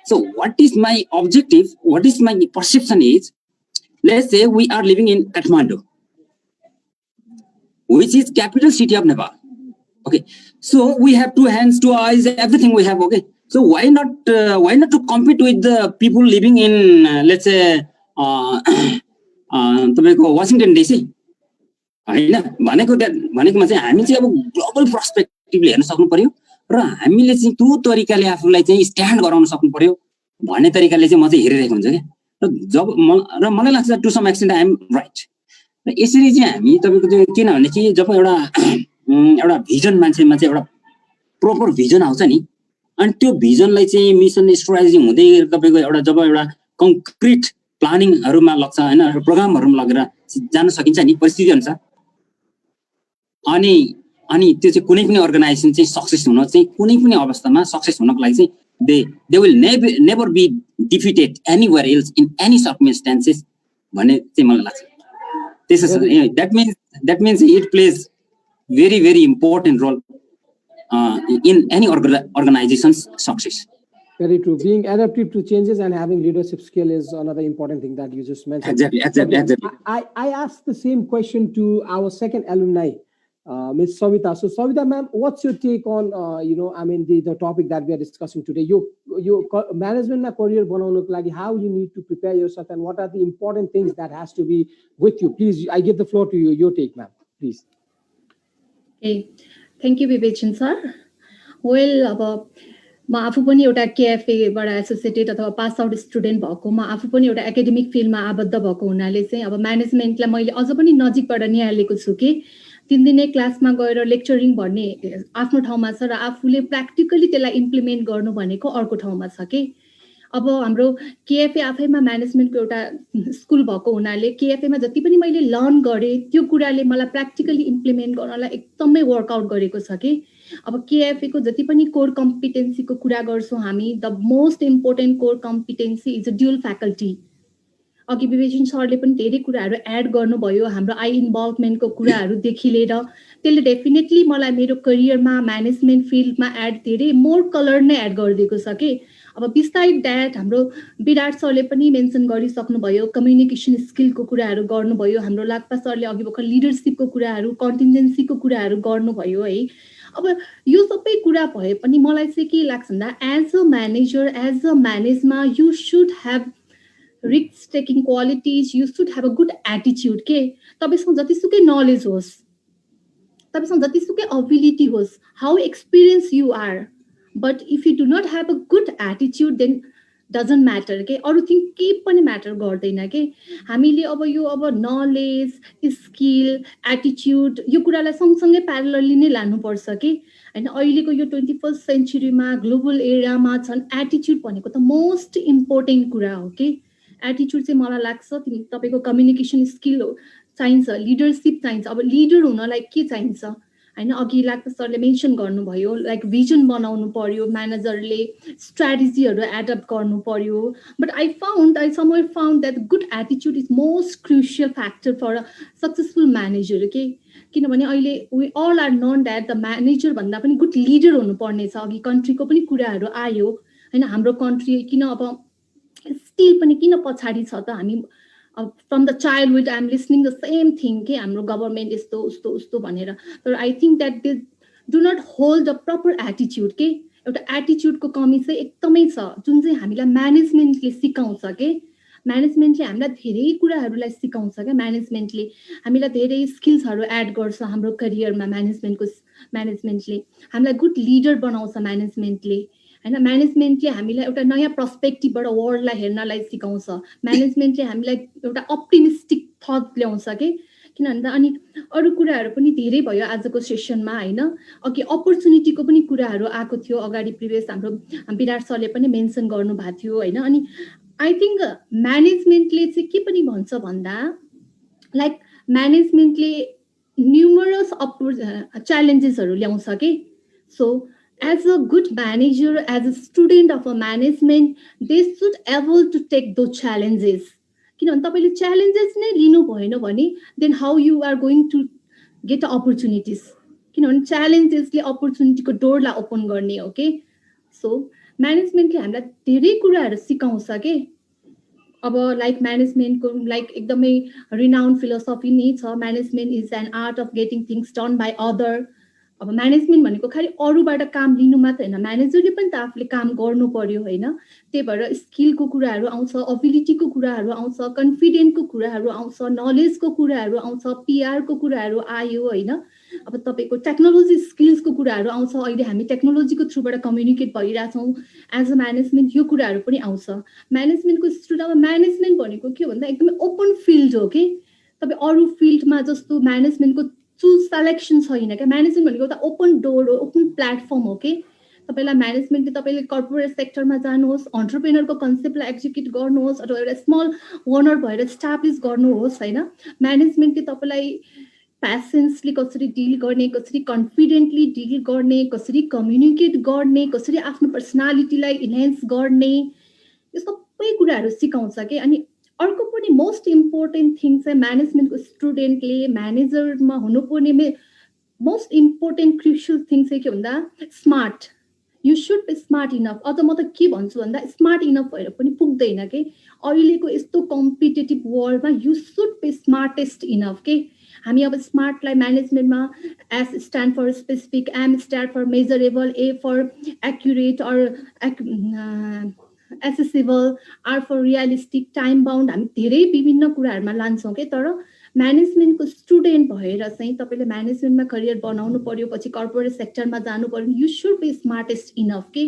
so what is my objective what is my perception is let's say we are living in Kathmandu which is capital city of Nepal. Okay, so we have 2 hands, 2 eyes, everything we have. Okay, so why not to compete with the people living in let's say तपाईँको Washington DC होइन भनेकोमा चाहिँ हामी चाहिँ अब global पर्सपेक्टिभले हेर्न सक्नु पर्यो र हामीले चाहिँ त्यो तरिकाले आफूलाई चाहिँ स्ट्यान्ड गराउन सक्नु पर्यो भन्ने तरिकाले चाहिँ म चाहिँ हेरिरहेको हुन्छु क्या र मलाई लाग्छ to some extent I am right र यसरी चाहिँ हामी तपाईँको चाहिँ किनभने कि जब एउटा भिजन मान्छेमा चाहिँ एउटा प्रोपर भिजन आउँछ नि अनि त्यो भिजनलाई चाहिँ मिसन स्ट्राटेजी हुँदै तपाईँको जब एउटा कङ्क्रिट प्लानिङहरूमा लाग्छ होइन प्रोग्रामहरूमा लगेर जान सकिन्छ नि परिस्थिति अनुसार अनि त्यो चाहिँ कुनै पनि अर्गनाइजेसन चाहिँ सक्सेस हुन चाहिँ कुनै पनि अवस्थामा सक्सेस हुनको लागि चाहिँ they will never be defeated anywhere else in any circumstances भन्ने चाहिँ मलाई लाग्छ that means it plays very very important role in any organization's success. Very true. Being adaptive to changes and having leadership skill is another important thing that you just mentioned. Exactly. I asked the same question to our second alumni, Ms. Savita. So Savita ma'am, what's your take on the topic that we are discussing today? Your management na career banaunako lagi, how you need to prepare yourself and what are the important things that has to be with you? Please, I give the floor to you. Your take, ma'am, please. Okay, thank you Vivechan sir. Well, म आफू पनि एउटा केएफएबाट associated अथवा pass out student भएको म आफू पनि एउटा एकाडेमिक फिल्डमा आबद्ध भएको हुनाले चाहिँ अब म्यानेजमेन्टलाई मैले अझ पनि नजिकबाट निहालेको छु कि 3 दिने क्लासमा गएर लेक्चरिङ भन्ने आफ्नो ठाउँमा छ र आफूले प्र्याक्टिकली त्यसलाई इम्प्लिमेन्ट गर्नु भनेको अर्को ठाउँमा छ कि अब हाम्रो केएफए आफैमा म्यानेजमेन्टको एउटा स्कुल भएको हुनाले केएफएमा जति पनि मैले लर्न गरेँ त्यो कुराले मलाई प्र्याक्टिकली इम्प्लिमेन्ट गर्नलाई एकदमै वर्कआउट गरेको छ कि अब केएफए को जति पनि कोर कम्पिटेन्सीको कुरा गर्छौँ हामी the most important core competency is a dual faculty अघि विवेचन सरले पनि धेरै कुराहरू एड गर्नुभयो हाम्रो आई इन्भल्भमेन्टको कुराहरूदेखि लिएर त्यसले डेफिनेटली मलाई मेरो करियरमा म्यानेजमेन्ट फिल्डमा एड धेरै मोर कलर नै एड गरिदिएको छ कि अब बिसाइड द्याट हाम्रो विराट सरले पनि मेन्सन गरिसक्नुभयो कम्युनिकेसन स्किलको कुराहरू गर्नुभयो हाम्रो लाक्पा सरले अघि भर्खर लिडरसिपको कुराहरू कन्टिन्जेन्सीको कुराहरू गर्नुभयो है अब यो सबै कुरा भए पनि मलाई चाहिँ के लाग्छ भन्दा as a manager you should have risk taking qualities you should have a good एटिच्युड के तपाईँसँग जतिसुकै नलेज होस् तपाईँसँग जतिसुकै अबिलिटी होस् how experience you are but if you do not have a good एटिच्युड देन डजन्ट म्याटर के अरू थिङ केही पनि म्याटर गर्दैन के हामीले अब नलेज स्किल एटिच्युड यो कुरालाई सँगसँगै प्यारलली नै लानुपर्छ कि होइन अहिलेको यो 21st सेन्चुरीमा ग्लोबल एरियामा छन् एटिच्युड भनेको त मोस्ट इम्पोर्टेन्ट कुरा हो कि एटिच्युड चाहिँ मलाई लाग्छ तपाईँको कम्युनिकेसन स्किल हो चाहिन्छ, लिडरसिप चाहिन्छ। अब लिडर हुनलाई के चाहिन्छ हैन, अघि लाग्दा सरले मेन्सन गर्नुभयो, लाइक भिजन बनाउनु पर्यो, म्यानेजरले स्ट्राटेजीहरू एडप्ट गर्नु पर्यो। But I somewhere found that good attitude is most crucial factor for a successful manager के, किनभने अहिले we all are known that the manager भन्दा पनि गुड लिडर हुनुपर्ने छ। अघि कन्ट्रीको पनि कुराहरू आयो हैन, हाम्रो कन्ट्री किन अब स्टिल पनि किन पछाडि छ त, हामी from the childhood I am listening the same thing के हाम्रो गभर्मेन्ट यस्तो उस्तो उस्तो भनेर। तर I think that they do not hold the proper attitude के, एउटा एटिट्युडको कमी चाहिँ एकदमै छ, जुन चाहिँ हामीलाई म्यानेजमेन्टले सिकाउँछ के। म्यानेजमेन्टले हामीलाई धेरै कुराहरूलाई सिकाउँछ क्या, म्यानेजमेन्टले हामीलाई धेरै स्किल्सहरू एड गर्छ हाम्रो करियरमा। म्यानेजमेन्टले हामीलाई गुड लिडर बनाउँछ म्यानेजमेन्टले हैन। म्यानेजमेन्टले हामीलाई एउटा नयाँ पर्सपेक्टिभबाट वर्ल्डलाई हेर्नलाई सिकाउँछ। म्यानेजमेन्टले हामीलाई एउटा अप्टिमिस्टिक थट ल्याउँछ के, किनभने अनि अरू कुराहरू पनि धेरै भयो आजको सेसनमा हैन। अघि अपर्च्युनिटीको पनि कुराहरू आएको थियो, अगाडि प्रिभियस हाम्रो विराट सरले पनि मेन्सन गर्नुभएको थियो हैन। अनि आई थिङ्क म्यानेजमेन्टले चाहिँ के पनि भन्छ भन्दा, लाइक म्यानेजमेन्टले न्युमरस च्यालेन्जेसहरू ल्याउँछ के। सो as a good manager, as a student of a management, they should able to take those challenges. किनभने तपाईँले च्यालेन्जेस नै लिनु भएन भने then how you are going to get opportunities, किनभने च्यालेन्जेसले अपर्च्युनिटीको डोरलाई ओपन गर्ने हो के। सो म्यानेजमेन्टले हामीलाई धेरै कुराहरू सिकाउँछ के। अब लाइक म्यानेजमेन्टको लाइक एकदमै रिनाउन्ड फिलोसफी नै छ, management is an art of getting things done by other. अब म्यानेजमेन्ट भनेको खालि अरूबाट काम लिनु मात्र होइन, म्यानेजरले पनि त आफूले काम गर्नु पर्यो होइन। त्यही भएर स्किलको कुराहरू आउँछ, अबिलिटीको कुराहरू आउँछ, कन्फिडेन्टको कुराहरू आउँछ, नलेजको कुराहरू आउँछ, पिआरको कुराहरू आयो होइन। अब तपाईँको टेक्नोलोजी स्किल्सको कुराहरू आउँछ, अहिले हामी टेक्नोलोजीको थ्रुबाट कम्युनिकेट भइरहेछौँ एज अ म्यानेजमेन्ट, यो कुराहरू पनि आउँछ। म्यानेजमेन्टको स्टुडेन्ट अब म्यानेजमेन्ट भनेको के भन्दा एकदमै ओपन फिल्ड हो कि, तपाईँ अरू फिल्डमा जस्तो म्यानेजमेन्टको चुज सेलेक्सन छैन क्या। म्यानेजमेन्ट भनेको एउटा ओपन डोर हो, ओपन प्लेटफर्म हो कि। तपाईँलाई म्यानेजमेन्टले तपाईँले कर्पोरेट सेक्टरमा जानुहोस्, अन्टरप्रेनरको कन्सेप्टलाई एक्जिक्युट गर्नुहोस्, अथवा एउटा स्मल ओनर भएर इस्टाब्लिस गर्नुहोस् होइन। म्यानेजमेन्टले तपाईँलाई प्यासेन्सली कसरी डिल गर्ने, कसरी कन्फिडेन्टली डिल गर्ने, कसरी कम्युनिकेट गर्ने, कसरी आफ्नो पर्सनालिटीलाई इन्हेन्स गर्ने, यो सबै कुराहरू सिकाउँछ कि। अनि अर्को पनि मोस्ट इम्पोर्टेन्ट थिङ चाहिँ म्यानेजमेन्टको स्टुडेन्टले म्यानेजरमा हुनुपर्ने मोस्ट इम्पोर्टेन्ट क्रुसियल थिङ चाहिँ के भन्दा smart. You should B smart enough. अझ म त के भन्छु भन्दा स्मार्ट इनफ भएर पनि पुग्दैन कि, अहिलेको यस्तो कम्पिटेटिभ वर्ल्डमा you should be smartest enough के। हामी अब स्मार्टलाई म्यानेजमेन्टमा S stand for specific, M stand for measurable, A for accurate or accessible, R for realistic, time bound, हामी धेरै विभिन्न कुराहरूमा लान्छौँ कि। तर म्यानेजमेन्टको स्टुडेन्ट भएर चाहिँ तपाईँले म्यानेजमेन्टमा करियर बनाउनु पर्यो, पछि कर्पोरेट सेक्टरमा जानु पर्यो, यु सुड बी स्मार्टेस्ट इनफ के।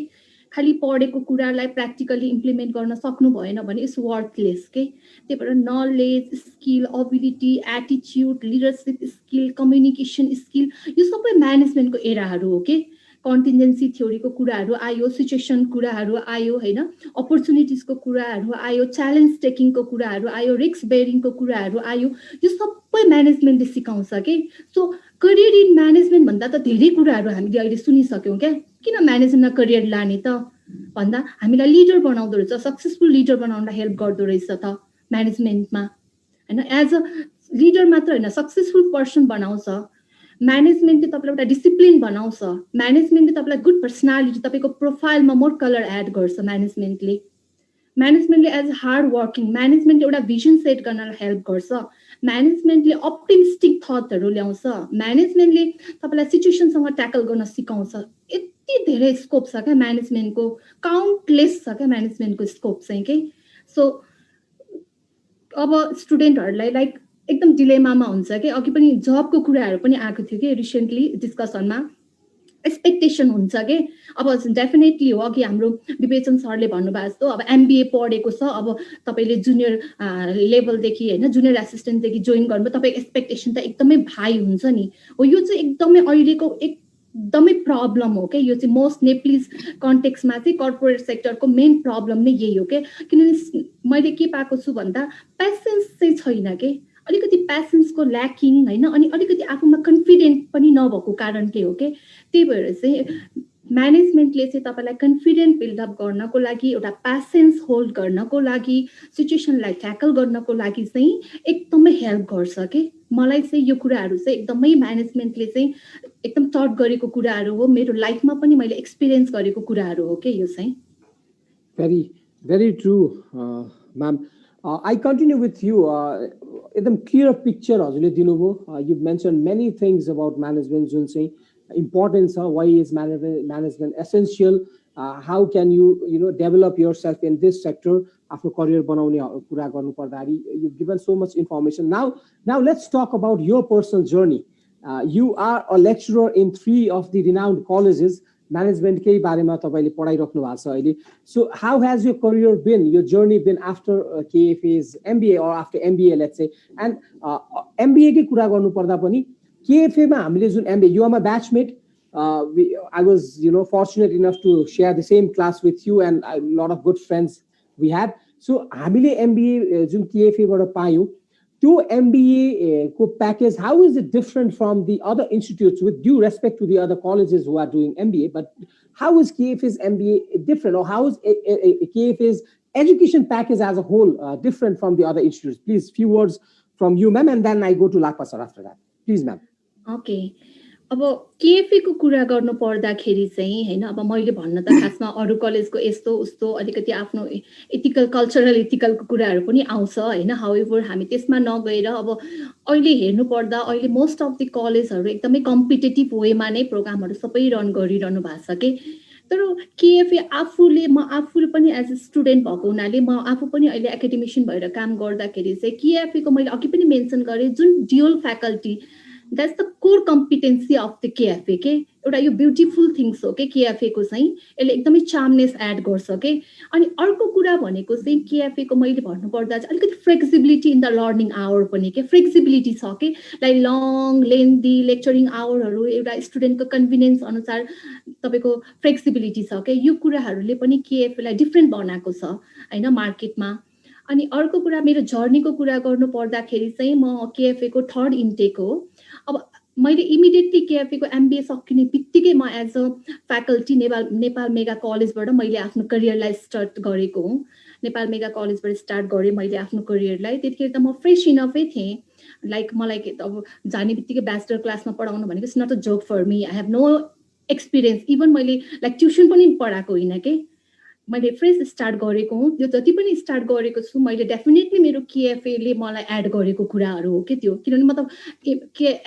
खालि पढेको कुरालाई प्र्याक्टिकली इम्प्लिमेन्ट गर्न सक्नु भएन भने इट्स वर्थलेस के। त्यही भएर knowledge, skill, ability, attitude, leadership skill, communication skill, यो सबै म्यानेजमेन्टको एराहरू हो कि। कन्टिन्जेन्सी थ्योरीको कुराहरू आयो, सिचुएसन कुराहरू आयो होइन, अपर्च्युनिटिजको कुराहरू आयो, च्यालेन्ज टेकिङको कुराहरू आयो, रिस्क बेयरिङको कुराहरू आयो, यो सबै म्यानेजमेन्टले सिकाउँछ कि। सो करियर इन म्यानेजमेन्ट भन्दा त धेरै कुराहरू हामीले अहिले सुनिसक्यौँ क्या। किन म्यानेजमेन्टमा करियर लाने त भन्दा हामीलाई लिडर बनाउँदो रहेछ, सक्सेसफुल लिडर बनाउनलाई हेल्प गर्दो रहेछ त म्यानेजमेन्टमा होइन। एज अ लिडर मात्र होइन, सक्सेसफुल पर्सन बनाउँछ म्यानेजमेन्टले। तपाईँलाई एउटा डिसिप्लिन बनाउँछ म्यानेजमेन्टले, तपाईँलाई गुड पर्सनालिटी, तपाईँको प्रोफाइलमा मोर कलर एड गर्छ म्यानेजमेन्टले। म्यानेजमेन्टले एज हार्ड वर्किङ, म्यानेजमेन्टले एउटा भिजन सेट गर्नलाई हेल्प गर्छ। म्यानेजमेन्टले अप्टिमिस्टिक थटहरू ल्याउँछ। म्यानेजमेन्टले तपाईँलाई सिचुएसनसँग ट्याकल गर्न सिकाउँछ। यति धेरै स्कोप छ क्या म्यानेजमेन्टको, काउन्टलेस छ क्या म्यानेजमेन्टको स्कोप चाहिँ के। सो अब स्टुडेन्टहरूलाई लाइक एकदम डिलेमामा हुन्छ कि। अघि पनि जबको कुराहरू पनि आएको थियो कि रिसेन्टली डिस्कसनमा, एक्सपेक्टेसन हुन्छ कि। अब डेफिनेटली हो, अघि हाम्रो विवेचन सरले भन्नुभएको जस्तो अब एमबिए पढेको छ, अब तपाईँले जुनियर लेभलदेखि होइन, जुनियर एसिस्टेन्टदेखि जोइन गर्नुभयो, तपाईँको एक्सपेक्टेसन त एकदमै हाई हुन्छ नि हो। यो चाहिँ एकदमै अहिलेको एकदमै प्रब्लम हो क्या। यो चाहिँ मोस्ट नेप्लिज कन्टेक्समा चाहिँ कर्पोरेट सेक्टरको मेन प्रब्लम नै यही हो क्या। किनभने मैले के पाएको छु भन्दा पेसेन्स चाहिँ छैन कि। अलिकति प्यासन्सको ल्याकिङ होइन, अनि अलिकति आफूमा कन्फिडेन्ट पनि नभएको कारणले हो कि। त्यही भएर चाहिँ म्यानेजमेन्टले चाहिँ तपाईँलाई कन्फिडेन्ट बिल्डअप गर्नको लागि, एउटा प्यासेन्स होल्ड गर्नको लागि, सिचुएसनलाई ट्याकल गर्नको लागि चाहिँ एकदमै हेल्प गर्छ कि। मलाई चाहिँ यो कुराहरू चाहिँ एकदमै म्यानेजमेन्टले चाहिँ एकदम टट गरेको कुराहरू हो, मेरो लाइफमा पनि मैले एक्सपिरियन्स गरेको कुराहरू हो कि यो चाहिँ। Very true, ma'am. I continue with you. एकदम clear picture हजुरले दिनुभयो. You've mentioned many things about management जुन चाहिँ importance छ. Why is management essential? How can you develop yourself in this sector? आफ्नो करियर बनाउने कुरा गर्नु पर्दाखेरि you've given so much information. Now let's talk about your personal journey. You are a lecturer in 3 of the renowned colleges. Management केही बारेमा तपाईले पढाइराख्नु भएको छ अहिले. So how has your career been, your journey been after KFA's MBA or after MBA, let's say? And MBA के कुरा गर्नु पर्दा पनि KFA मा हामीले जुन MBA, you are my batchmate. I was fortunate enough to share the same class with you, and a lot of good friends we had. So हामीले MBA जुन KFA बाट पायौं, to MBA package, how is it different from the other institutes, with due respect to the other colleges who are doing MBA? But how is KFA's MBA different, or how is KFA's education package as a whole different from the other institutes? Please, few words from you, ma'am, and then I go to Lakpa sir after that. Please, ma'am. Okay. अब केएफए को कुरा गर्नु पर्दाखेरि चाहिँ हैन, अब मैले भन्न त खासमा अरु कलेजको यस्तो उस्तो अलिकति आफ्नो एथिकल कल्चरल एथिकलको कुराहरु पनि आउँछ हैन। हाउएभर हामी त्यसमा नगएर अब अहिले हेर्नु पर्दा अहिले मोस्ट अफ द कलेजहरु एकदमै कम्पिटिटिभ वेमा नै प्रोग्रामहरु सबै रन गरिरहनु भएको छ के। तर केएफए म आफूले पनि एज अ स्टुडेन्ट भएको हुनाले म आफू पनि अहिले एकाडेमिशियन भएर काम गर्दाखेरि चाहिँ केएफए को मैले अघि पनि मेन्सन गरे जुन dual faculty, that's the core competency of the KFA के एउटा यो ब्युटिफुल थिंग्स हो के KFA को चाहिँ यसले एकदमै चार्मनेस एड गर्छ के। अनि अर्को कुरा भनेको चाहिँ KFA को मैले भन्नु पर्दा चाहिँ अलिकति flexibility in the learning hour पनि के फ्लेक्सिबिलिटी छ के, लाइक लङ लेन्दी लेक्चरिङ आवरहरु एउटा स्टुडेन्टको कन्भिनियन्स अनुसार तपाईको फ्लेक्सिबिलिटी छ के। यो कुराहरुले पनि KFA लाई डिफरेन्ट बनाएको छ हैन मार्केटमा। अनि अर्को कुरा मेरो जर्नीको कुरा गर्नु पर्दाखेरि चाहिँ म KFA को थर्ड इन्टेक हो। अब मैले इमिडिएटली केएफए को एमबीए सकिने बित्तिकै म as a faculty Nepal Mega कलेजबाट मैले आफ्नो करियरलाई स्टार्ट गरेको हुँ। नेपाल मेगा कलेजबाट स्टार्ट गरे मैले आफ्नो करियरलाई। त्यतिखेर त म फ्रेश इनफै थिएँ, लाइक मलाई अब जाने बित्तिकै ब्याचलर क्लासमा पढाउनु भनेको it's not a joke for me. I have no experience, even मैले लाइक ट्युसन पनि पढाएको होइन के, मैले फ्रेश स्टार्ट गरेको हुँ। यो जति पनि स्टार्ट गरेको छु मैले डेफिनेटली मेरो केएफए ले मलाई एड गरेको कुराहरू हो के त्यो। किनभने म त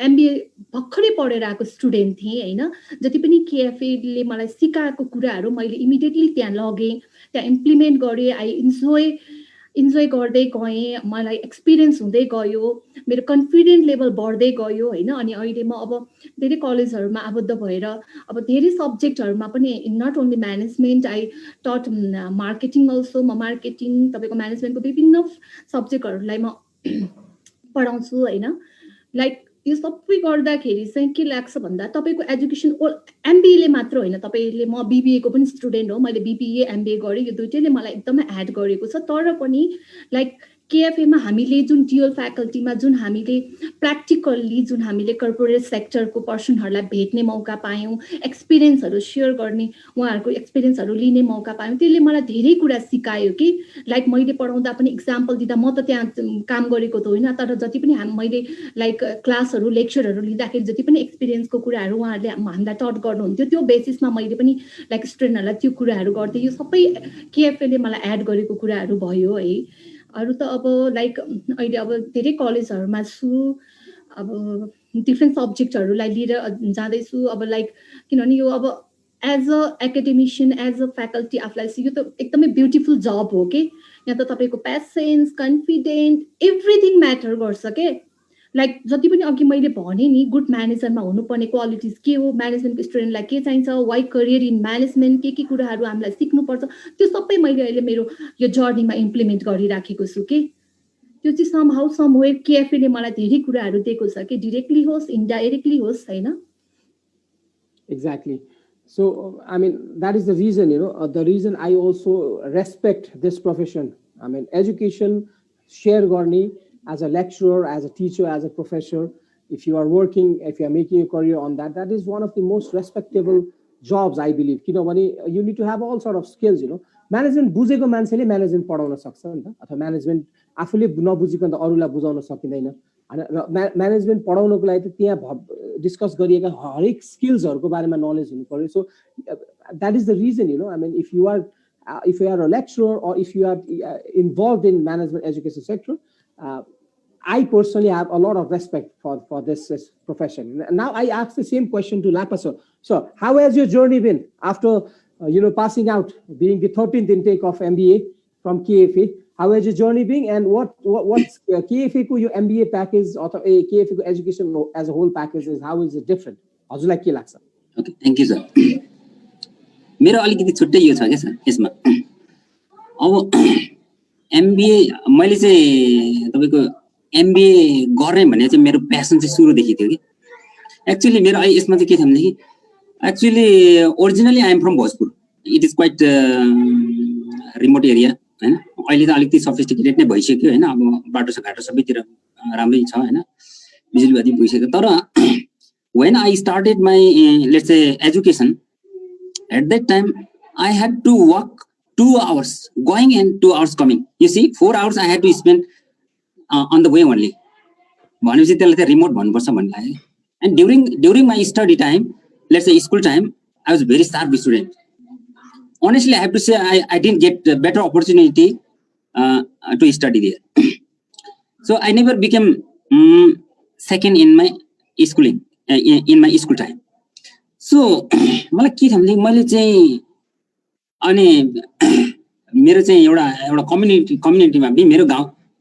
एमबीए भर्खरै पढेर आएको स्टुडेन्ट थिएँ हैन। जति पनि केएफए ले मलाई सिकाएको कुराहरू मैले इमिडिएटली त्यहाँ लगेँ, त्यहाँ इम्प्लिमेन्ट गरेँ। आई इन्जोय गर्दै गएँ, मलाई एक्सपिरियन्स हुँदै गयो, मेरो कन्फिडेन्ट लेभल बढ्दै गयो हैन। अनि अहिले म अब धेरै कलेजहरुमा आबद्ध भएर अब धेरै सब्जेक्टहरुमा पनि नट ओन्ली म्यानेजमेन्ट, आई टट मार्केटिङ अल्सो। म मार्केटिङ तपाईको म्यानेजमेन्टको विभिन्न सब्जेक्टहरुलाई म पढाउँछु हैन। लाइक यो सबै गर्दाखेरि चाहिँ के लाग्छ भन्दा तपाईको एजुकेसन एमबीए ले मात्र होइन, तपाईले म बीबीए को पनि स्टुडेन्ट हो, मैले बीबीए एमबीए गरे, यो दुईटैले मलाई एकदमै एड गरेको छ। तर पनि लाइक केएफए मा हामीले जुन ड्युअल फ्याकल्टीमा जुन हामीले प्र्याक्टिकल्ली जुन हामीले कर्पोरेट सेक्टरको पर्सनहरुलाई भेट्ने मौका पायौं, एक्सपिरियन्सहरु शेयर गर्ने, उहाँहरुको एक्सपिरियन्सहरु लिने मौका पायौं, त्यसले मलाई धेरै कुरा सिकायो कि लाइक मैले पढाउँदा पनि एक्जाम्पल दिँदा म त त्यहाँ काम गरेको त होइन, तर जति पनि मैले लाइक क्लासहरु लेक्चरहरु लिँदाखेरि जति पनि एक्सपिरियन्सको कुराहरु उहाँहरुले हामीलाई टट गर्नुहुन्थ्यो, त्यो बेसिसमा मैले पनि लाइक स्टुडेन्टहरुलाई त्यो कुराहरु गर्थे। यो सबै केएफए ले मलाई एड गरेको कुराहरु भयो है। अरु त अब लाइक अहिले अब धेरै कलेजहरुमा छु, अब डिफ्रेन्ट सब्जेक्टहरुलाई लिएर जाँदैछु। अब लाइक किनभने यो अब as a academician as a faculty आफूलाई यो त एकदमै ब्युटिफुल जब हो के। यहाँ त तपाईको पेसेन्स, कन्फिडेन्ट एभ्रिथिङ म्याटर गर्छ के। लाइक जति पनि अघि मैले भने नि गुड म्यानेजरमा हुनुपर्ने क्वालिटिज के हो, म्यानेजमेन्टको स्टुडेन्टलाई के चाहिन्छ, वाइ करियर इन म्यानेजमेन्ट, के कुराहरू हामीलाई सिक्नुपर्छ, त्यो सबै मैले अहिले मेरो यो जर्नीमा इम्प्लिमेन्ट गरिराखेको छु कि। त्यो चाहिँ समहाउ समवेयर केएफए ले मलाई धेरै कुराहरू दिएको छ कि, डिरेक्टली होस् इन्डाइरेक्टली होस् हैन। Exactly. So, I mean, that is the reason, the reason I also respect this profession. I mean, education, share गर्ने, as a lecturer, as a teacher, as a professor, if you are working, if you are making a career on that, that is one of the most respectable jobs, I believe. You need to have all sort of skills, Management बुझेको मान्छेले management पढाउन सक्छ नि त, अथवा management आफूले नबुझिकन त अरूलाई बुझाउन सकिँदैन। म्यानेजमेन्ट पढाउनको लागि त त्यहाँ डिस्कस गरिएका हरेक स्किल्सहरूको बारेमा नलेज हुनु पर्यो। सो that is the reason, I mean, if you are a lecturer or if you are involved in management education sector, I personally have a lot of respect for this profession. Now I ask the same question to Lapa sir. So how has your journey been after passing out, being the 13th intake of MBA from KFA? How has your journey been, and what's KFA ko your MBA package or KFA ko education as a whole package is, how is it different? हजुरलाई के लाग्छ? Okay, thank you sir. मेरो अलिकति छुट्टै यो छ के sir यसमा। अब MBA मैले चाहिँ तपाईको MBA गर्ने भने चाहिँ मेरो प्यासन चाहिँ सुरुदेखि थियो कि। एक्चुअली मेरो अहिले यसमा चाहिँ के छ भन्दाखेरि actually originally I am from Bhojpur. It is quite remote area हैन। अहिले त अलिकति सफिस्टिकेटेड नै भइसक्यो हैन। अब बाटो घाटो सबैतिर राम्रै छ हैन, बिजुली बत्ती भइसक्यो। तर when I started my let's say education, at that time I had to walk 2 hours going and 2 hours coming. You see, 4 hours I had to spend on the way only. भनेपछि त्यसलाई चाहिँ रिमोट भन्नुपर्छ भन्ने लाग्यो। And during my study time, let's say school time, I was a very sharp student. Honestly, I have to say I didn't get a better opportunity to study there. So I never became second in my schooling, in my school time. So मलाई के थियो भने मैले चाहिँ अनि मेरो चाहिँ एउटा कम्युनिटीमा पनि मेरो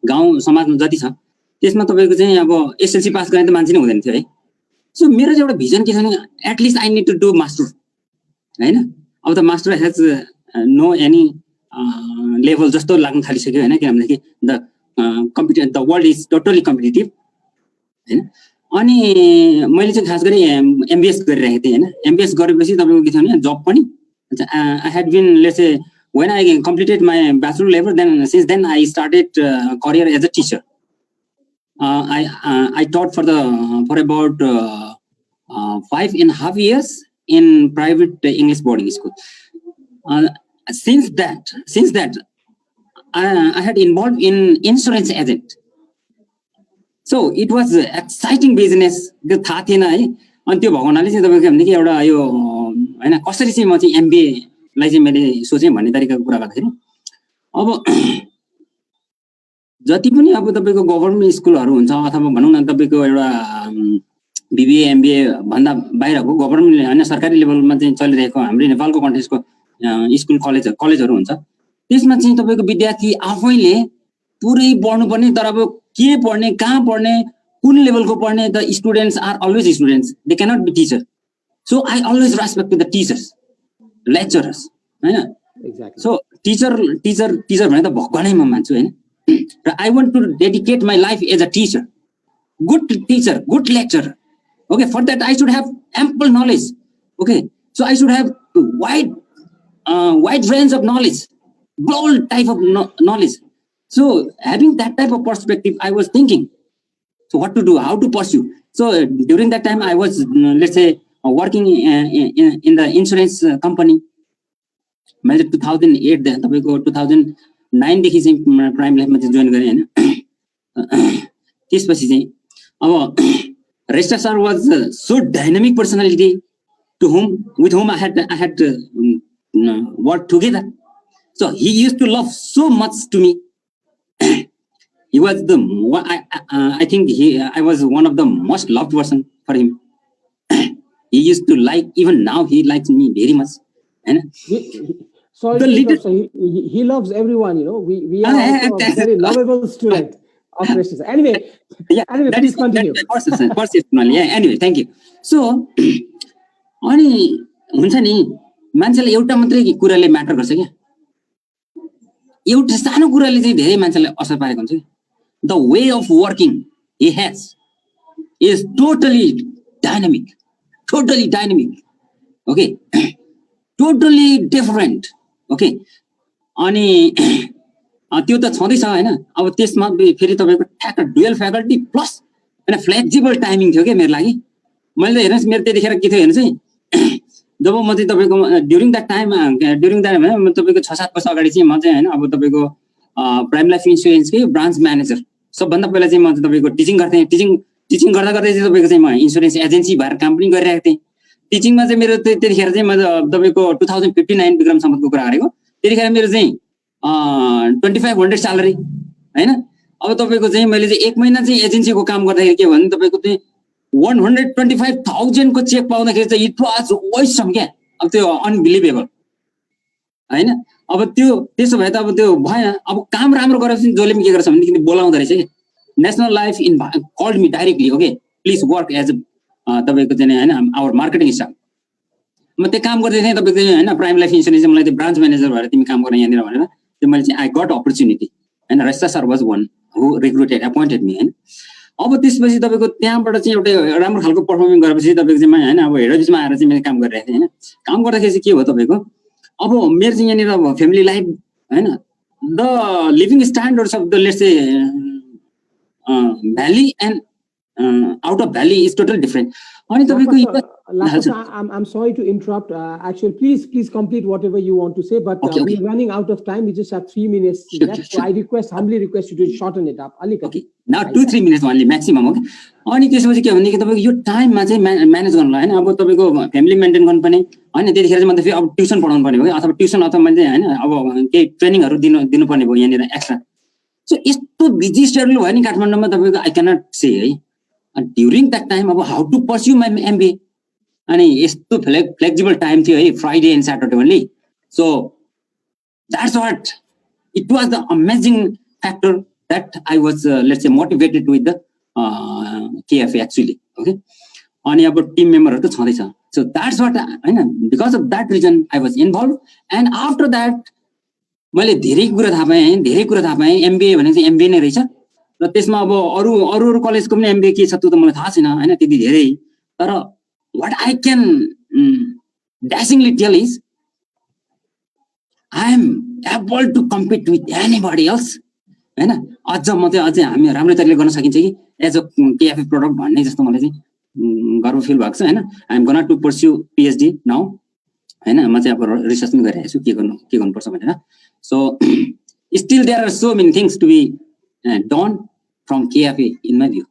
गाउँ समाजमा जति छ त्यसमा तपाईको चाहिँ अब एसएलसी पास गर्ने त मान्छे नै हुँदैन थियो है। सो मेरो चाहिँ एउटा भिजन के छ भने at least I need to do master हैन। अब त master has no any level जस्तो लाग्न थालिसक्यो हैन, किनभने the world is totally competitive हैन। अनि मैले चाहिँ खास गरी एमबीएस गरिरहेको थिएँ हैन। एमबीएस गरेपछि तपाईको के छ भने जब पनि I had been let's say when I completed my bachelor level, then since then I started career as a teacher. I taught for about 5.5 years in private English boarding school. Since that I had involved in insurance agent. So it was exciting business. त्यो थाहा थिएन है। अनि त्यो भगवानले चाहिँ तपाईको के एउटा यो हैन कसरी चाहिँ म चाहिँ एमबीए लाई चाहिँ मैले सोचेँ भन्ने तरिकाको कुरा गर्दाखेरि अब जति पनि अब तपाईको गभर्नमेन्ट स्कुलहरु हुन्छ अथवा भनौं न तपाईको एउटा बीबीए एमबीए भन्दा बाहिरको गभर्नमेन्ट हैन सरकारी लेभलमा चाहिँ चलिरहेको हाम्रो नेपालको कन्टेक्सको स्कुल कलेजहरु हुन्छ। त्यसमा चाहिँ तपाईको विद्यार्थी आफैले पुरै पढ्नु पर्ने, तर अब के पढ्ने, कहाँ पढ्ने, कुन लेभलको पढ्ने, the students are always students, they can not be teacher. So I always respect the teachers, lecturers हैन। Exactly. So teacher भने त भगवानै म मान्छु हैन। र I want to dedicate my life as a teacher, good teacher, good lecturer. Okay, for that I should have ample knowledge. Okay, so I should have wide range of knowledge, global type of knowledge. So having that type of perspective, I was thinking, so what to do, how to pursue. So during that time I was let's say working in the insurance company. मैले 2008 देखि तपाईको 2009 देखि चाहिँ prime लाइफमा चाहिँ join गरे हैन। त्यसपछि चाहिँ अब Resta sir was so dynamic personality with whom I had worked together. So he used to love so much to me. He was I think I was one of the most loved person for him. He used to like, even now he likes me very much. And he loves everyone, we are also a very lovable student of Krishna. Anyway, please continue. Personally, yeah, anyway, thank you. So अनि हुन्छ नि मान्छेले एउटा मात्रै कुराले matter गर्छ क्या, एउटा सानो कुराले चाहिँ धेरै मान्छेलाई असर पारेको हुन्छ। The way of working he has is totally dynamic. Okay, totally different. Okay, अनि त्यो त छँदैछ हैन अब त्यसमा फेरि तपाईको ठ्याक्क डुअल फ्याकल्टी प्लस हैन फ्लेक्सिबल टाइमिङ थियो के मेरो लागि मैले त हेर्नुस् मेरो त्यतिखेर के थियो हेर्नु चाहिँ जब म चाहिँ तपाईको ड्युरिङ दैट टाइम म तपाईको 6-7 वर्ष अगाडि चाहिँ म चाहिँ हैन अब तपाईको प्राइम लाइफ इन्स्योरेन्स के ब्रान्च म्यानेजर सबभन्दा पहिला चाहिँ म चाहिँ तपाईको टिचिङ गर्थे टिचिङ गर्दा गर्दै चाहिँ तपाईको चाहिँ म इन्स्योरेन्स एजेन्सी भएर काम पनि गरिरहेको थिएँ टिचिङमा चाहिँ मेरो त्यतिखेर चाहिँ म तपाईको 2059 विक्रम सम्बन्धको कुरा गरेको त्यतिखेर मेरो चाहिँ 2500 स्यालेरी हैन अब तपाईको चाहिँ मैले चाहिँ एक महिना चाहिँ एजेन्सीको काम गर्दाखेरि के भने तपाईको चाहिँ 125,000 को चेक पाउँदाखेरि चाहिँ इट वाज वाइसम क्या अब त्यो अनबिलिभेबल हैन अब त्यो त्यसो भए त अब त्यो भएन अब काम राम्रो गरेपछि जसले पनि के गर्छ भने किन बोलाउँदो रहेछ के national life in called me directly okay please work as तपाईको चाहिँ हैन आवर मार्केटिङ स्टाफ म त्यो काम गर्दै थिएँ तपाईको चाहिँ हैन प्राइम लाइफ इन्स्योरेन्स मलाई त्यो ब्रान्च म्यानेजर भएर तिमी काम गर्न यहाँनिर भनेर त्यो मैले चाहिँ आई गट अपर्च्युनिटी हैन रेस्टा sir was one who recruited appointed me हैन अब त्यसपछि तपाईको त्यहाँबाट चाहिँ एउटा राम्रो खालको परफर्मिङ गरेपछि तपाईको चाहिँ हैन अब हेड अफिसमा आएर चाहिँ मैले काम गरिरहेको थिएँ हैन काम गर्दाखेरि चाहिँ के भयो तपाईको अब मेरो चाहिँ यहाँनिर अब फ्यामिली लाइफ हैन the living standards of the let's say valley and out of valley is totally different अनि तपाईको I'm sorry to interrupt. Actually, please complete whatever you want to say. But Okay. we're running out of time. We just have 3 minutes left. So I humbly request you to shorten it up. Okay. Now 2-3 minutes only maximum. Okay. अनि त्यसपछि के भने कि तपाईको यो टाइममा चाहिँ manage गर्नुलाई हैन अब तपाईको फ्यामिली मेन्टेन गर्नुपर्ने हैन त्यतिखेर चाहिँ मैले फेरि अब ट्युसन पढाउनु पर्ने भयो अथवा ट्युसन अथवा मैले हैन अब केही ट्रेनिङहरु दिनुपर्ने भयो यहाँनिर एक्स्ट्रा सो यस्तो बिजी शेड्युल भयो नि काठमाडौँमा तपाईको आई क्यान नट से है ड्युरिङ दैट टाइम अब how to pursue my MBA अनि यस्तो फ्लेक्सिबल टाइम थियो है Friday and Saturday only so that's what it was the amazing factor that I was let's say motivated with the KFA actually okay अनि अब Tim मेम्बरहरु त छँदै छ so that's what Hahn because of that reason I was involved and after that मैले धेरै कुरा थाहा पाएँ एमबीए भनेको चाहिँ एमबीए नै रहेछ र त्यसमा अब अरु कलेजको पनि एमबीए के छ त्यो त मलाई थाहा छैन हैन त्यति धेरै तर what I can dashingly tell is I am able to compete with anybody else हैन अझ म चाहिँ अझै हामी राम्रो तरिकाले गर्न सकिन्छ कि एज अ केएफए प्रोडक्ट भन्ने जस्तो मलाई चाहिँ गर्व फिल भएको छ हैन I am gonna to pursue PhD now हैन म चाहिँ अब रिसर्च पनि गरिरहेको छु के गर्नुपर्छ भनेर so still there are so many things to be done from KFA in my view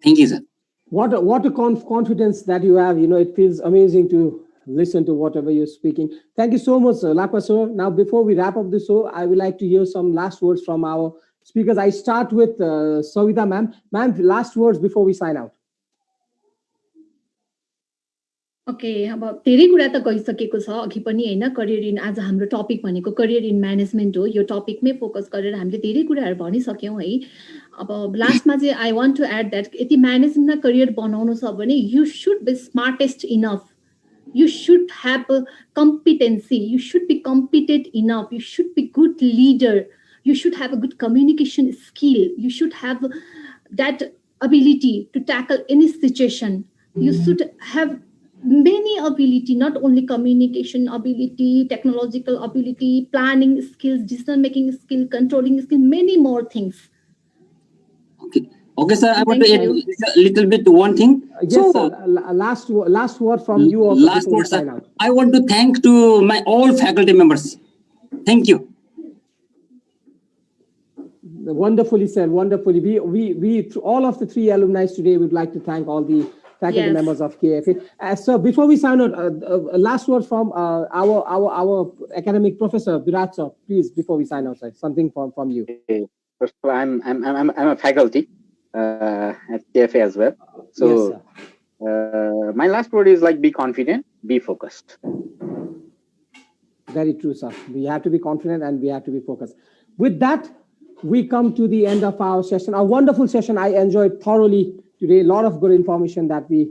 thank you sir What a confidence that you have. You know, it feels amazing to listen to whatever you're speaking. Thank you so much, Lakwa sir. Now, before we wrap up the show, I would like to hear some last words from our speakers. I start with Savita ma'am. Ma'am, last words before we sign out. Okay अब धेरै कुरा त गइसकेको छ अघि पनि हैन career in आज हाम्रो टपिक भनेको करियर इन म्यानेजमेन्ट हो यो टपिकमै फोकस गरेर हामीले धेरै कुराहरु भनिसक्यौं है अब लास्टमा चाहिँ I want to add that यदि म्यानेजमेन्टमा करियर बनाउनु छ भने you should be smartest enough you should have a competency, you should be competent enough, you should be good leader, you should have a good communication skill, you should have that ability to tackle any situation, you should have many ability, not only communication ability, technological ability, planning skills, decision making skill, controlling skill, many more things. Okay, sir. I want to add a little bit one thing. Yes, sir. Last word from you. Also last word, sir. I want to thank to my all faculty members. Thank you. Wonderfully said. Wonderfully. We all of the 3 alumni today would like to thank all the faculty members of KFA. So before we sign out, last word from our academic professor Virat sir. Please, before we sign out, sir, something from you. First of all, I'm a faculty at KFA as well. So yes, my last word is like be confident, be focused. Very true, sir. We have to be confident and we have to be focused. With that, we come to the end of our session. A wonderful session. I enjoyed thoroughly today. A lot of good information that we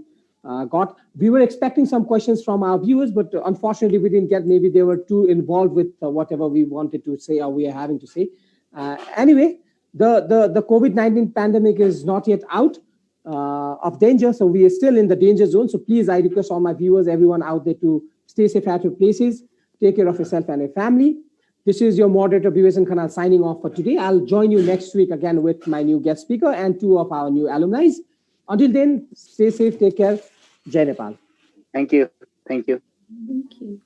got. We were expecting some questions from our viewers, but unfortunately we didn't get. Maybe they were too involved with whatever we wanted to say or we are having to say. Anyway, the COVID-19 pandemic is not yet out of danger, so we are still in the danger zone. So please, I request all my viewers, everyone out there, to stay safe at your places, take care of yourself and your family. This is your moderator, Vivesen Khanal, signing off for today. I'll join you next week again with my new guest speaker and two of our new alumni. Until then, stay safe, take care. Jai Nepal. Thank you. Thank you. Thank you.